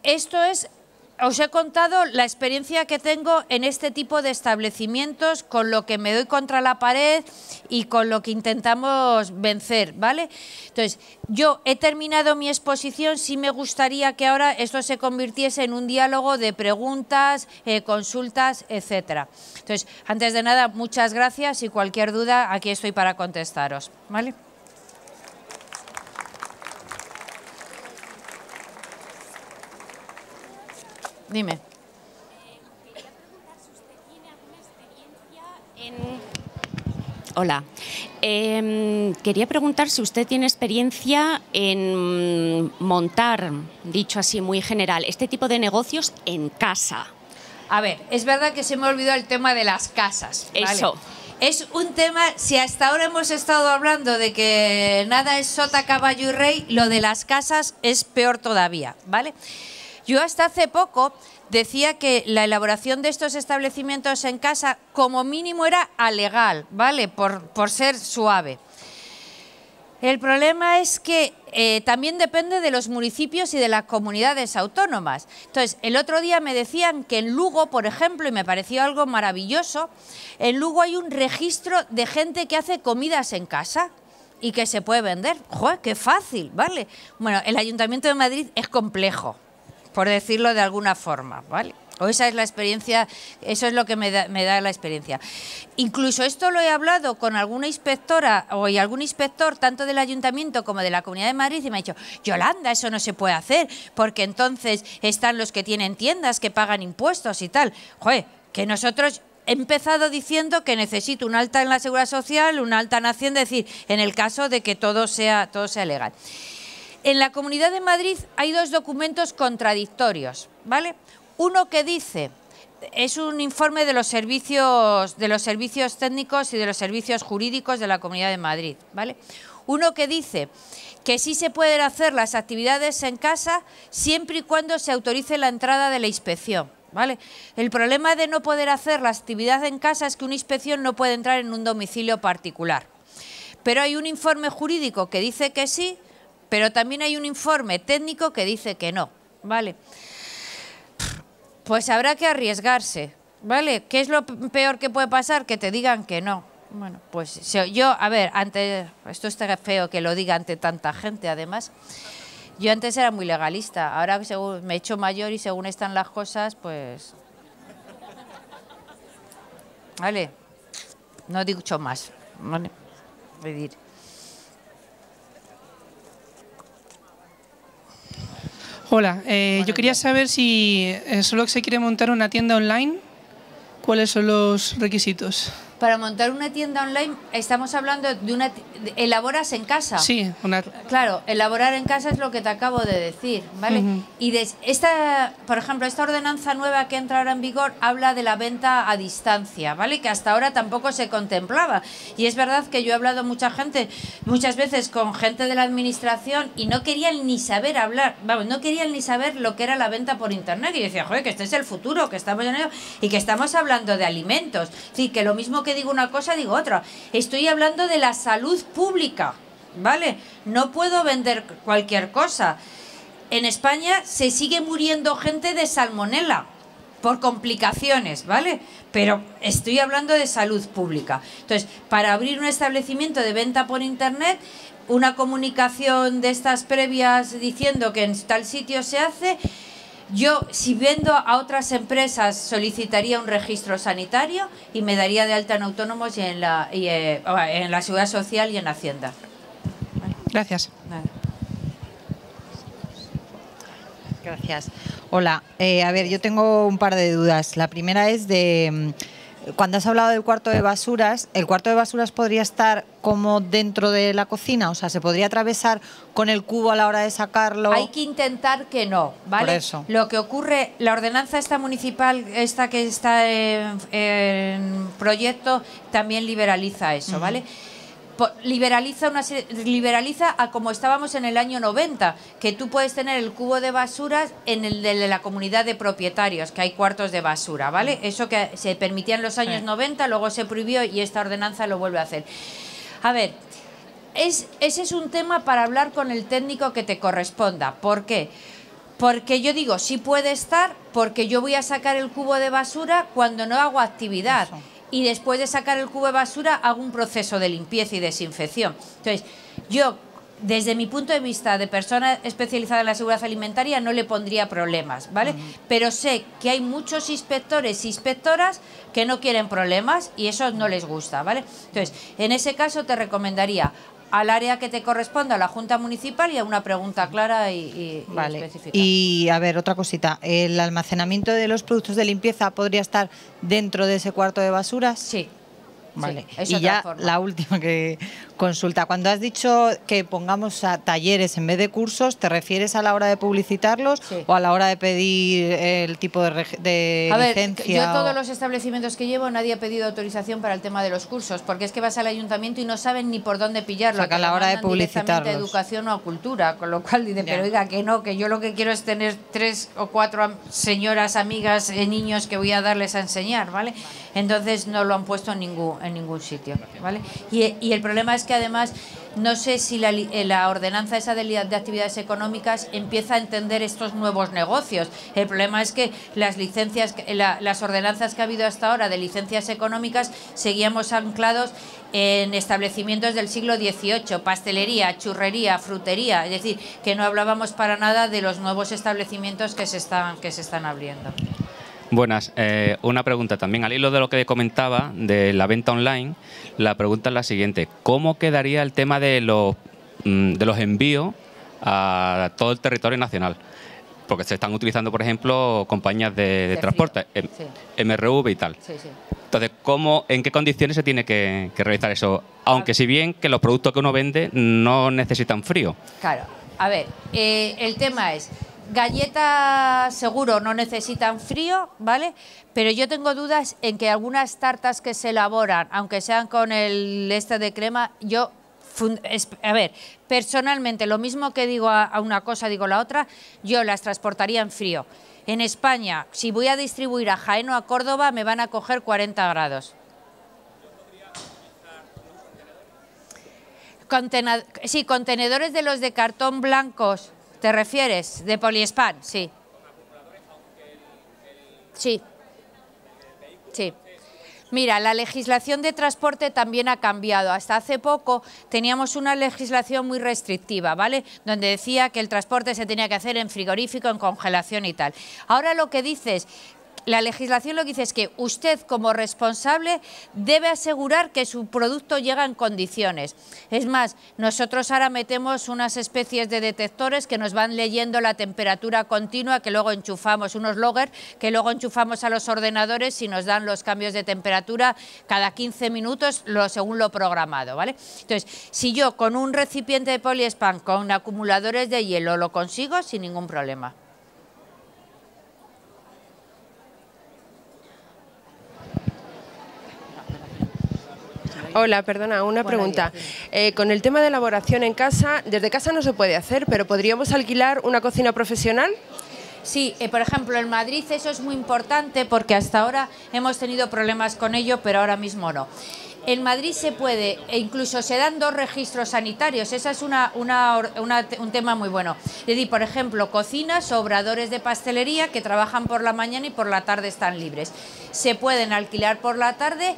esto es... Os he contado la experiencia que tengo en este tipo de establecimientos, con lo que me doy contra la pared y con lo que intentamos vencer, ¿vale? Entonces, yo he terminado mi exposición. Sí me gustaría que ahora esto se convirtiese en un diálogo de preguntas, consultas, etcétera. Entonces, antes de nada, muchas gracias, y cualquier duda, aquí estoy para contestaros, ¿vale? Dime. Quería preguntar si usted tiene alguna experiencia en... Hola. Quería preguntar si usted tiene experiencia en montar, dicho así muy general, este tipo de negocios en casa. A ver, es verdad que se me olvidó el tema de las casas, ¿vale? Eso. Es un tema, si hasta ahora hemos estado hablando de que nada es sota, caballo y rey, lo de las casas es peor todavía, ¿vale? Yo hasta hace poco decía que la elaboración de estos establecimientos en casa como mínimo era alegal, ¿vale? Por ser suave. El problema es que también depende de los municipios y de las comunidades autónomas. Entonces, el otro día me decían que en Lugo, por ejemplo, y me pareció algo maravilloso, en Lugo hay un registro de gente que hace comidas en casa y que se puede vender. ¡Joder, qué fácil! ¿Vale? Bueno, el Ayuntamiento de Madrid es complejo, por decirlo de alguna forma, ¿vale? O esa es la experiencia, eso es lo que me da la experiencia. Incluso esto lo he hablado con alguna inspectora o algún inspector, tanto del Ayuntamiento como de la Comunidad de Madrid, y me ha dicho: Yolanda, eso no se puede hacer, porque entonces están los que tienen tiendas, que pagan impuestos y tal. Joder, que nosotros... He empezado diciendo que necesito un alta en la Seguridad Social, un alta en Hacienda, es decir, en el caso de que todo sea legal. En la Comunidad de Madrid hay dos documentos contradictorios, ¿vale? Uno que dice, es un informe de los servicios técnicos y de los servicios jurídicos de la Comunidad de Madrid, ¿vale? Uno que dice que sí se pueden hacer las actividades en casa siempre y cuando se autorice la entrada de la inspección, ¿vale? El problema de no poder hacer la actividad en casa es que una inspección no puede entrar en un domicilio particular. Pero hay un informe jurídico que dice que sí, pero también hay un informe técnico que dice que no, ¿vale? Pues habrá que arriesgarse, ¿vale? ¿Qué es lo peor que puede pasar? Que te digan que no. Bueno, pues yo, a ver, antes, esto está feo que lo diga ante tanta gente, además. Yo antes era muy legalista, ahora según me he hecho mayor y según están las cosas, pues... Vale, no digo mucho más, ¿vale? Pedir. Hola, yo quería saber si solo se quiere montar una tienda online, ¿cuáles son los requisitos? Para montar una tienda online estamos hablando de ¿elaboras en casa? Sí, Claro, elaborar en casa es lo que te acabo de decir, ¿vale? Y por ejemplo, esta ordenanza nueva que entra ahora en vigor habla de la venta a distancia, ¿vale? Que hasta ahora tampoco se contemplaba. Y es verdad que yo he hablado muchas veces con gente de la administración y no querían ni saber hablar, vamos, no querían ni saber lo que era la venta por internet. Y yo decía, joder, que este es el futuro, que estamos en ello y que estamos hablando de alimentos. Sí, que lo mismo que digo una cosa, digo otra. Estoy hablando de la salud pública, ¿vale? No puedo vender cualquier cosa. En España se sigue muriendo gente de salmonela por complicaciones, ¿vale? Pero estoy hablando de salud pública. Entonces, para abrir un establecimiento de venta por internet, una comunicación de estas previas diciendo que en tal sitio se hace... Yo, si vendo a otras empresas, solicitaría un registro sanitario y me daría de alta en autónomos y en la Seguridad Social y en Hacienda. Gracias. Vale. Gracias. Hola, a ver, yo tengo un par de dudas. La primera es de... Cuando has hablado del cuarto de basuras, ¿el cuarto de basuras podría estar como dentro de la cocina? O sea, ¿se podría atravesar con el cubo a la hora de sacarlo? Hay que intentar que no, ¿vale? Por eso. Lo que ocurre, la ordenanza esta municipal, esta que está en proyecto, también liberaliza eso, ¿vale? Liberaliza a como estábamos en el año 90, que tú puedes tener el cubo de basuras en el de la comunidad de propietarios, que hay cuartos de basura, ¿vale? Eso que se permitía en los años 90, luego se prohibió y esta ordenanza lo vuelve a hacer. A ver, ese es un tema para hablar con el técnico que te corresponda. ¿Por qué? Porque yo digo, sí puede estar, porque yo voy a sacar el cubo de basura cuando no hago actividad. Eso. Y después de sacar el cubo de basura hago un proceso de limpieza y desinfección. Entonces, yo, desde mi punto de vista de persona especializada en la seguridad alimentaria, no le pondría problemas, ¿vale? Pero sé que hay muchos inspectores e inspectoras que no quieren problemas y eso no les gusta, ¿vale? Entonces, en ese caso te recomendaría al área que te corresponda, a la Junta Municipal, y a una pregunta clara y específica. Y, a ver, otra cosita. ¿El almacenamiento de los productos de limpieza podría estar dentro de ese cuarto de basuras? Sí. Vale. Sí, y ya la última que consulta. Cuando has dicho que pongamos a talleres en vez de cursos, ¿te refieres a la hora de publicitarlos o a la hora de pedir el tipo de licencia? Yo todos los establecimientos que llevo nadie ha pedido autorización para el tema de los cursos, porque es que vas al ayuntamiento y no saben ni por dónde pillarlo. O sea, que a la hora de publicitarlos. De educación o a cultura, con lo cual dicen, pero oiga, que no, que yo lo que quiero es tener 3 o 4 señoras, amigas, niños que voy a darles a enseñar, ¿vale? Entonces no lo han puesto en ningún sitio, ¿vale? Y el problema es que además no sé si la ordenanza esa de actividades económicas empieza a entender estos nuevos negocios. El problema es que las licencias, las ordenanzas que ha habido hasta ahora de licencias económicas, seguíamos anclados en establecimientos del siglo XVIII, pastelería, churrería, frutería, es decir, que no hablábamos para nada de los nuevos establecimientos que se están abriendo. Buenas, una pregunta también. Al hilo de lo que comentaba de la venta online, la pregunta es la siguiente. ¿Cómo quedaría el tema de los envíos a todo el territorio nacional? Porque se están utilizando, por ejemplo, compañías de transporte, MRV y tal. Sí, sí. Entonces, ¿en qué condiciones se tiene que realizar eso? Aunque si bien que los productos que uno vende no necesitan frío. Claro. A ver, el tema es, galletas seguro no necesitan frío, ¿vale? Pero yo tengo dudas en que algunas tartas que se elaboran, aunque sean con el de crema, a ver, personalmente, lo mismo que digo a una cosa, digo la otra, yo las transportaría en frío. En España, si voy a distribuir a Jaén o a Córdoba, me van a coger 40 grados. Sí, contenedores de los de cartón blancos, ¿te refieres? De poliespan, sí. Sí. Sí. Mira, la legislación de transporte también ha cambiado. Hasta hace poco teníamos una legislación muy restrictiva, ¿vale? Donde decía que el transporte se tenía que hacer en frigorífico, en congelación y tal. Ahora lo que dice es, la legislación lo que dice es que usted como responsable debe asegurar que su producto llega en condiciones. Es más, nosotros ahora metemos unas especies de detectores que nos van leyendo la temperatura continua, que luego enchufamos, unos loggers que luego enchufamos a los ordenadores y nos dan los cambios de temperatura cada 15 minutos según lo programado, ¿vale? Entonces, si yo con un recipiente de poliespan con acumuladores de hielo lo consigo, sin ningún problema. Hola, perdona, una pregunta. Con el tema de elaboración en casa, desde casa no se puede hacer, pero ¿podríamos alquilar una cocina profesional? Sí, por ejemplo, en Madrid eso es muy importante porque hasta ahora hemos tenido problemas con ello, pero ahora mismo no. En Madrid se puede, e incluso se dan 2 registros sanitarios, ese es un tema muy bueno. Es decir, por ejemplo, cocinas o obradores de pastelería que trabajan por la mañana y por la tarde están libres. Se pueden alquilar por la tarde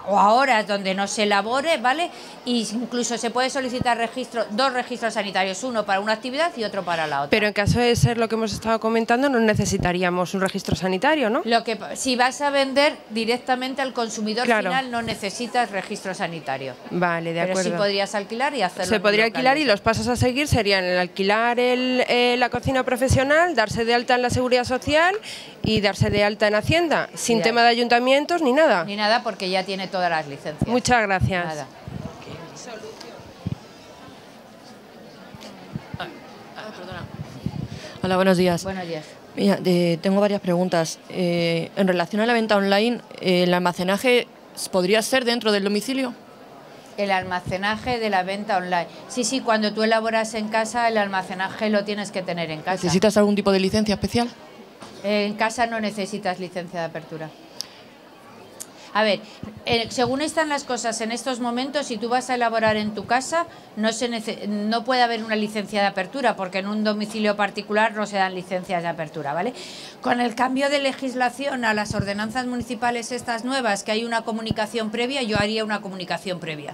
o a horas donde no se elabore, ¿vale? Y incluso se puede solicitar 2 registros sanitarios, uno para una actividad y otro para la otra. Pero en caso de ser lo que hemos estado comentando, no necesitaríamos un registro sanitario, ¿no? Si vas a vender directamente al consumidor claro. final, no necesitas registro sanitario. Vale, de acuerdo. Pero sí podrías alquilar y hacerlo. Se podría alquilar y los pasos a seguir serían el alquilar la cocina profesional, darse de alta en la Seguridad Social y darse de alta en Hacienda, sin tema de ayuntamientos ni nada. Ni nada, porque ya tiene todas las licencias. Muchas gracias. Nada. Hola, buenos días. Buenos días. Mira, tengo varias preguntas. En relación a la venta online, ¿el almacenaje podría ser dentro del domicilio? El almacenaje de la venta online. Sí, cuando tú elaboras en casa, el almacenaje lo tienes que tener en casa. ¿Necesitas algún tipo de licencia especial? En casa no necesitas licencia de apertura. A ver, según están las cosas en estos momentos, si tú vas a elaborar en tu casa, no puede haber una licencia de apertura, porque en un domicilio particular no se dan licencias de apertura, ¿vale? Con el cambio de legislación a las ordenanzas municipales estas nuevas, que hay una comunicación previa, yo haría una comunicación previa.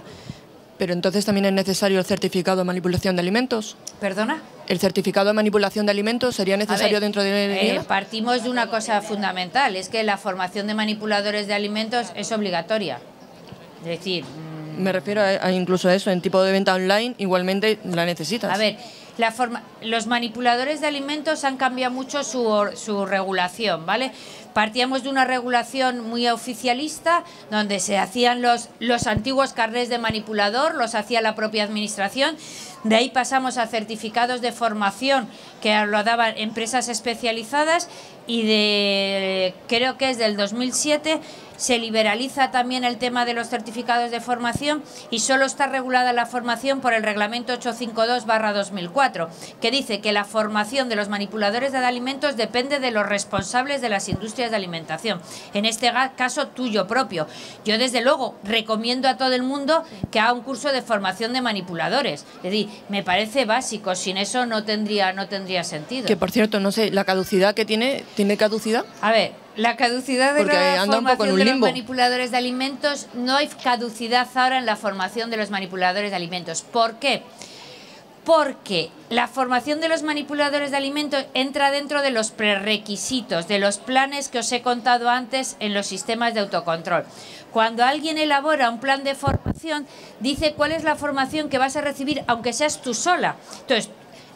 Pero entonces también es necesario el certificado de manipulación de alimentos. ¿Perdona? ¿El certificado de manipulación de alimentos sería necesario dentro de partimos de una cosa fundamental, es que la formación de manipuladores de alimentos es obligatoria. Es decir... Me refiero a incluso a eso, en tipo de venta online igualmente la necesitas. A ver, los manipuladores de alimentos han cambiado mucho su regulación, ¿vale? Partíamos de una regulación muy oficialista, donde se hacían los antiguos carnés de manipulador, los hacía la propia administración. De ahí pasamos a certificados de formación que lo daban empresas especializadas y creo que es del 2007 se liberaliza también el tema de los certificados de formación y solo está regulada la formación por el reglamento 852/2004, que dice que la formación de los manipuladores de alimentos depende de los responsables de las industrias de alimentación, en este caso tuyo propio. Yo desde luego recomiendo a todo el mundo que haga un curso de formación de manipuladores, es decir, me parece básico, sin eso no tendría sentido. Que por cierto, no sé, ¿la caducidad que tiene caducidad? A ver, la caducidad de la formación de los manipuladores de alimentos, no hay caducidad ahora en la formación de los manipuladores de alimentos. ¿Por qué? Porque la formación de los manipuladores de alimentos entra dentro de los prerequisitos, de los planes que os he contado antes en los sistemas de autocontrol. Cuando alguien elabora un plan de formación, dice cuál es la formación que vas a recibir, aunque seas tú sola. Entonces,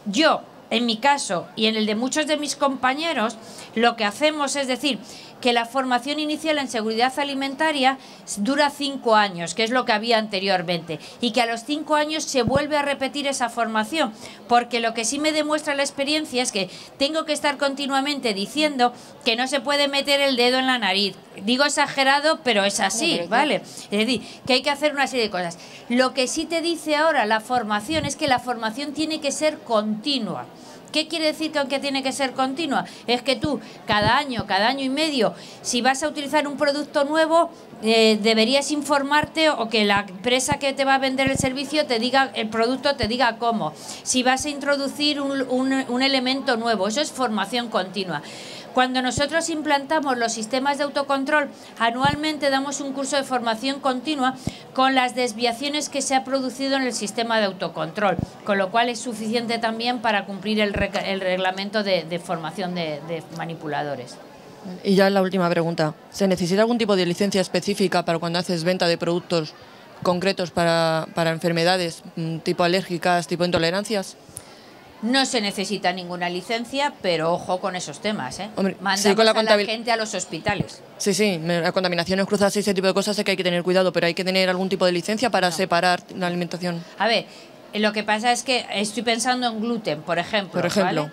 yo, en mi caso y en el de muchos de mis compañeros, lo que hacemos es decir, que la formación inicial en seguridad alimentaria dura 5 años, que es lo que había anteriormente, y que a los 5 años se vuelve a repetir esa formación, porque lo que sí me demuestra la experiencia es que tengo que estar continuamente diciendo que no se puede meter el dedo en la nariz. Digo exagerado, pero es así, ¿vale? Es decir, que hay que hacer una serie de cosas. Lo que sí te dice ahora la formación es que la formación tiene que ser continua. ¿Qué quiere decir que tiene que ser continua? Es que tú cada año y medio, si vas a utilizar un producto nuevo, deberías informarte, o que la empresa que te va a vender el servicio te diga, el producto te diga cómo. Si vas a introducir un elemento nuevo, eso es formación continua. Cuando nosotros implantamos los sistemas de autocontrol, anualmente damos un curso de formación continua con las desviaciones que se ha producido en el sistema de autocontrol, con lo cual es suficiente también para cumplir el reglamento de formación de manipuladores. Y ya la última pregunta. ¿Se necesita algún tipo de licencia específica para cuando haces venta de productos concretos para enfermedades tipo alérgicas, tipo intolerancias? No se necesita ninguna licencia, pero ojo con esos temas, ¿eh? Hombre, mandamos sí, con la a la gente a los hospitales. Sí, la contaminaciones cruzadas y ese tipo de cosas sé que hay que tener cuidado, pero hay que tener algún tipo de licencia para separar la alimentación. A ver, lo que pasa es que estoy pensando en gluten, por ejemplo. ¿Vale?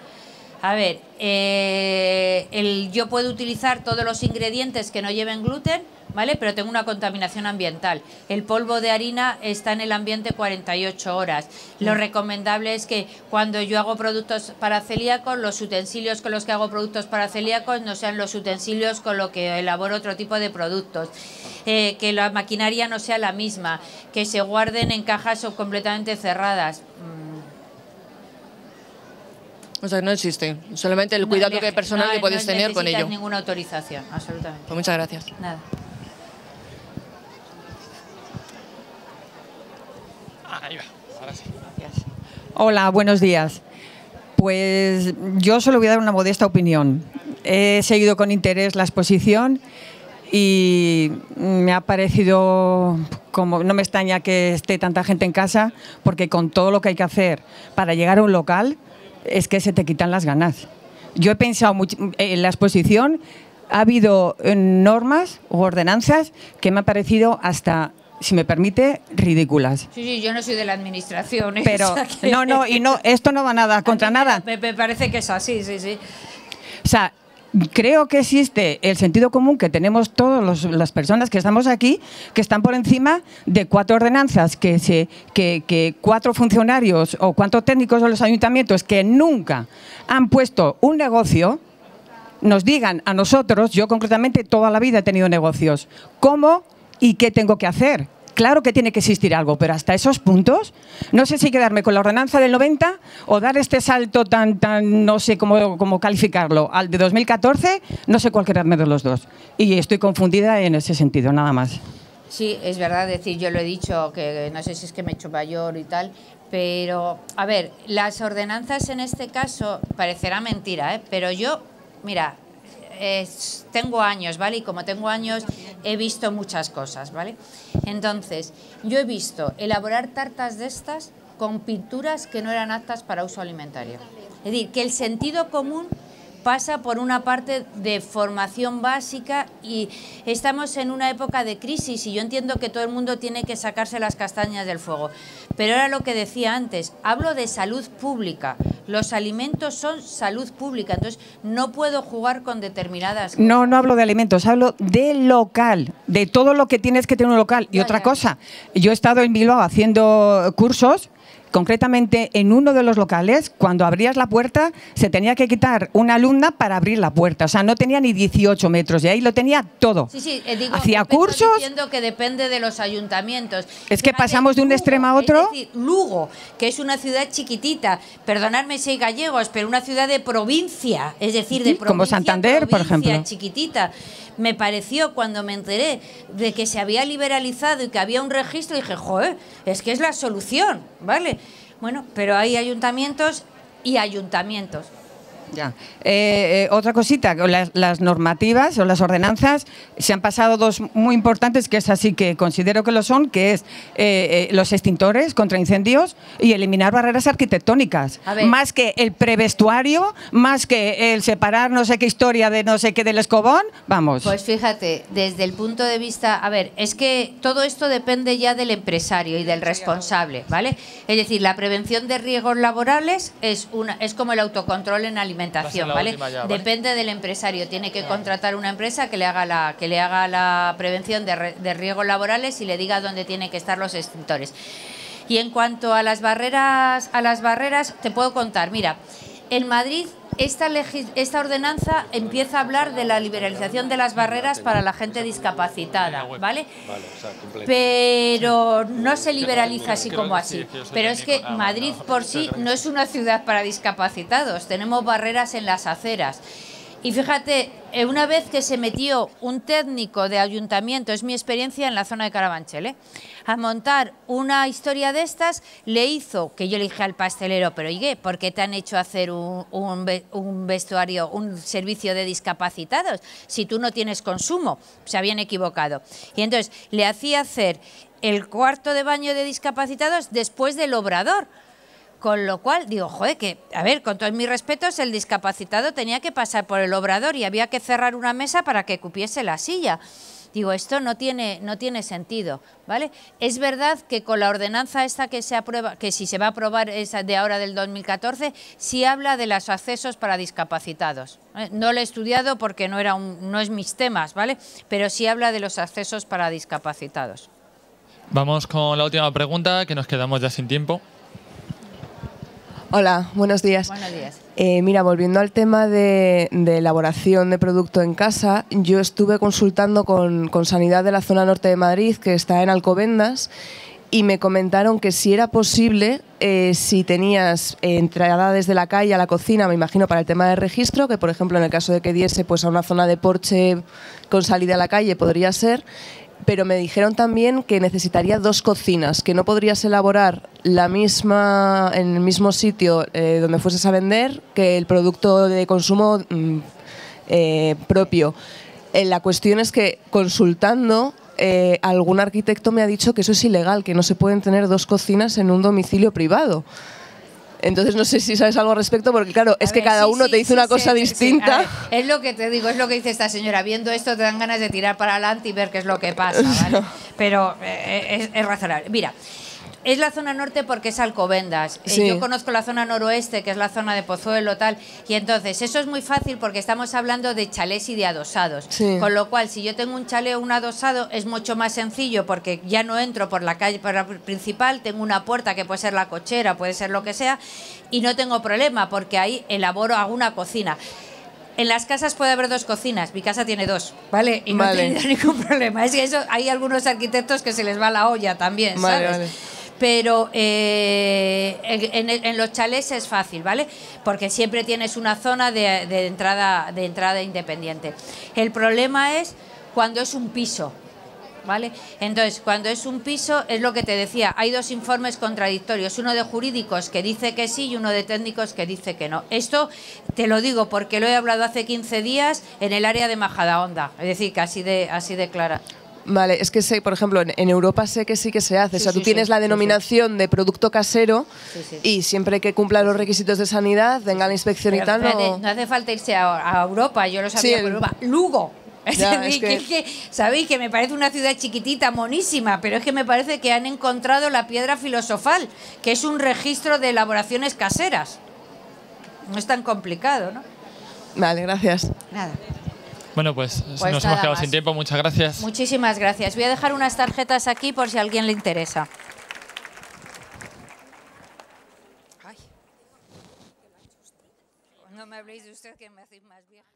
A ver, yo puedo utilizar todos los ingredientes que no lleven gluten, ¿vale? Pero tengo una contaminación ambiental. El polvo de harina está en el ambiente 48 horas. Lo recomendable es que cuando yo hago productos para celíacos, los utensilios con los que hago productos para celíacos no sean los utensilios con los que elaboro otro tipo de productos. Que la maquinaria no sea la misma, que se guarden en cajas o completamente cerradas. O sea, no existe. Solamente el cuidado que personal que puedes tener con ello. No necesitas ninguna autorización, absolutamente. Pues muchas gracias. Nada. Ahí va, ahora sí. Gracias. Hola, buenos días. Pues yo solo voy a dar una modesta opinión. He seguido con interés la exposición y me ha parecido, como no me extraña que esté tanta gente en casa, porque con todo lo que hay que hacer para llegar a un local, es que se te quitan las ganas. Yo he pensado mucho, en la exposición ha habido normas u ordenanzas que me han parecido hasta, si me permite, ridículas. Sí, yo no soy de la administración. Pero o sea que... no, esto no va nada contra nada. Me parece que es así, sí. O sea, creo que existe el sentido común que tenemos todas las personas que estamos aquí, que están por encima de 4 ordenanzas, que 4 funcionarios o 4 técnicos de los ayuntamientos que nunca han puesto un negocio, nos digan a nosotros, yo concretamente toda la vida he tenido negocios, cómo y qué tengo que hacer. Claro que tiene que existir algo, pero hasta esos puntos, no sé si quedarme con la ordenanza del 90 o dar este salto tan no sé cómo calificarlo, al de 2014, no sé cuál quedarme de los dos. Y estoy confundida en ese sentido, nada más. Sí, es verdad, decir, yo lo he dicho, que no sé si es que me he hecho mayor y tal, pero, a ver, las ordenanzas en este caso, parecerá mentira, pero yo, mira, tengo años, ¿vale? Y como tengo años, he visto muchas cosas, ¿vale? Entonces, yo he visto elaborar tartas de estas con pinturas que no eran aptas para uso alimentario. Es decir, que el sentido común pasa por una parte de formación básica y estamos en una época de crisis y yo entiendo que todo el mundo tiene que sacarse las castañas del fuego. Pero era lo que decía antes, hablo de salud pública. Los alimentos son salud pública, entonces no puedo jugar con determinadas cosas. No hablo de alimentos, hablo de local, de todo lo que tienes que tener un local. Y otra cosa, yo he estado en Bilbao haciendo cursos. Concretamente, en uno de los locales, cuando abrías la puerta, se tenía que quitar una alumna para abrir la puerta. O sea, no tenía ni 18 metros, y ahí lo tenía todo. Sí, digo, hacía cursos. Diciendo que depende de los ayuntamientos. Es que pasamos de un extremo a otro. Es decir, Lugo, que es una ciudad chiquitita, perdonadme si hay gallegos, pero una ciudad de provincia, es decir, de provincia, como Santander, por ejemplo. Chiquitita. Me pareció, cuando me enteré de que se había liberalizado y que había un registro, dije, joder, es que es la solución, ¿vale? Bueno, pero hay ayuntamientos y ayuntamientos. Ya. Otra cosita, las normativas o las ordenanzas, se han pasado dos muy importantes, que es así que considero que lo son, que es los extintores contra incendios y eliminar barreras arquitectónicas. Más que el prevestuario, más que el separar no sé qué historia de no sé qué del escobón, vamos. Pues fíjate, desde el punto de vista, a ver, es que todo esto depende ya del empresario y del responsable, ¿vale? Es decir, la prevención de riesgos laborales es como el autocontrol en alimentación, ¿vale? Depende del empresario, tiene que contratar una empresa que le haga la prevención de riesgos laborales y le diga dónde tienen que estar los extintores. Y en cuanto a las barreras, te puedo contar, mira, en Madrid esta ordenanza empieza a hablar de la liberalización de las barreras para la gente discapacitada, ¿vale? Pero no se liberaliza así como así. Pero es que Madrid por sí no es una ciudad para discapacitados, tenemos barreras en las aceras. Y fíjate, una vez que se metió un técnico de ayuntamiento, es mi experiencia en la zona de Carabanchel, a montar una historia de estas, le hizo, que yo le dije al pastelero, pero oye, ¿por qué te han hecho hacer un vestuario, un servicio de discapacitados? Si tú no tienes consumo, se habían equivocado. Y entonces le hacía hacer el cuarto de baño de discapacitados después del obrador. Con lo cual, digo, joder, que, a ver, con todos mis respetos, el discapacitado tenía que pasar por el obrador y había que cerrar una mesa para que cupiese la silla. Digo, esto no tiene sentido, ¿vale? Es verdad que con la ordenanza esta que se aprueba, que si se va a aprobar esa de ahora del 2014, sí habla de los accesos para discapacitados. No lo he estudiado porque no es mis temas, ¿vale? Pero sí habla de los accesos para discapacitados. Vamos con la última pregunta, que nos quedamos ya sin tiempo. Hola, buenos días. Buenos días. Mira, volviendo al tema de elaboración de producto en casa, yo estuve consultando con Sanidad de la zona norte de Madrid, que está en Alcobendas, y me comentaron que si era posible, si tenías entrada desde la calle a la cocina, me imagino para el tema de registro, que por ejemplo en el caso de que diese pues a una zona de porche con salida a la calle podría ser, pero me dijeron también que necesitaría 2 cocinas, que no podrías elaborar en el mismo sitio donde fueses a vender que el producto de consumo propio. La cuestión es que consultando, algún arquitecto me ha dicho que eso es ilegal, que no se pueden tener 2 cocinas en un domicilio privado. Entonces no sé si sabes algo al respecto, porque claro, es que cada uno te dice una cosa distinta. Sí. Es lo que te digo, es lo que dice esta señora. Viendo esto te dan ganas de tirar para adelante y ver qué es lo que pasa, ¿vale? Pero es razonable. Mira, es la zona norte porque es Alcobendas. Sí. Yo conozco la zona noroeste, que es la zona de Pozuelo, tal. Y entonces eso es muy fácil porque estamos hablando de chalés y de adosados. Sí. Con lo cual, si yo tengo un chalet o un adosado, es mucho más sencillo porque ya no entro por la calle principal, tengo una puerta que puede ser la cochera, puede ser lo que sea, y no tengo problema porque ahí hago una cocina. En las casas puede haber 2 cocinas, mi casa tiene 2, ¿vale? Y no he tenido ningún problema. Es que eso, hay algunos arquitectos que se les va la olla también, ¿sabes? Vale. Pero en los chalés es fácil, ¿vale? Porque siempre tienes una zona de entrada independiente. El problema es cuando es un piso, ¿vale? Entonces, cuando es un piso, es lo que te decía, hay 2 informes contradictorios, uno de jurídicos que dice que sí y uno de técnicos que dice que no. Esto te lo digo porque lo he hablado hace 15 días en el área de Majadahonda, es decir, que así de clara. Vale, es que sé, por ejemplo, en Europa sé que sí que se hace. O sea, tú tienes la denominación de producto casero y siempre que cumbla los requisitos de sanidad, venga la inspección y tal. No hace falta irse a Europa, yo lo sabía por Europa. Lugo. Sabéis que me parece una ciudad chiquitita, monísima, pero es que me parece que han encontrado la piedra filosofal, que es un registro de elaboraciones caseras. No es tan complicado, ¿no? Vale, gracias. Nada. Bueno, pues nos hemos quedado sin tiempo. Muchas gracias. Muchísimas gracias. Voy a dejar unas tarjetas aquí por si a alguien le interesa. Ay. No me habléis de usted, que me hacéis más vieja.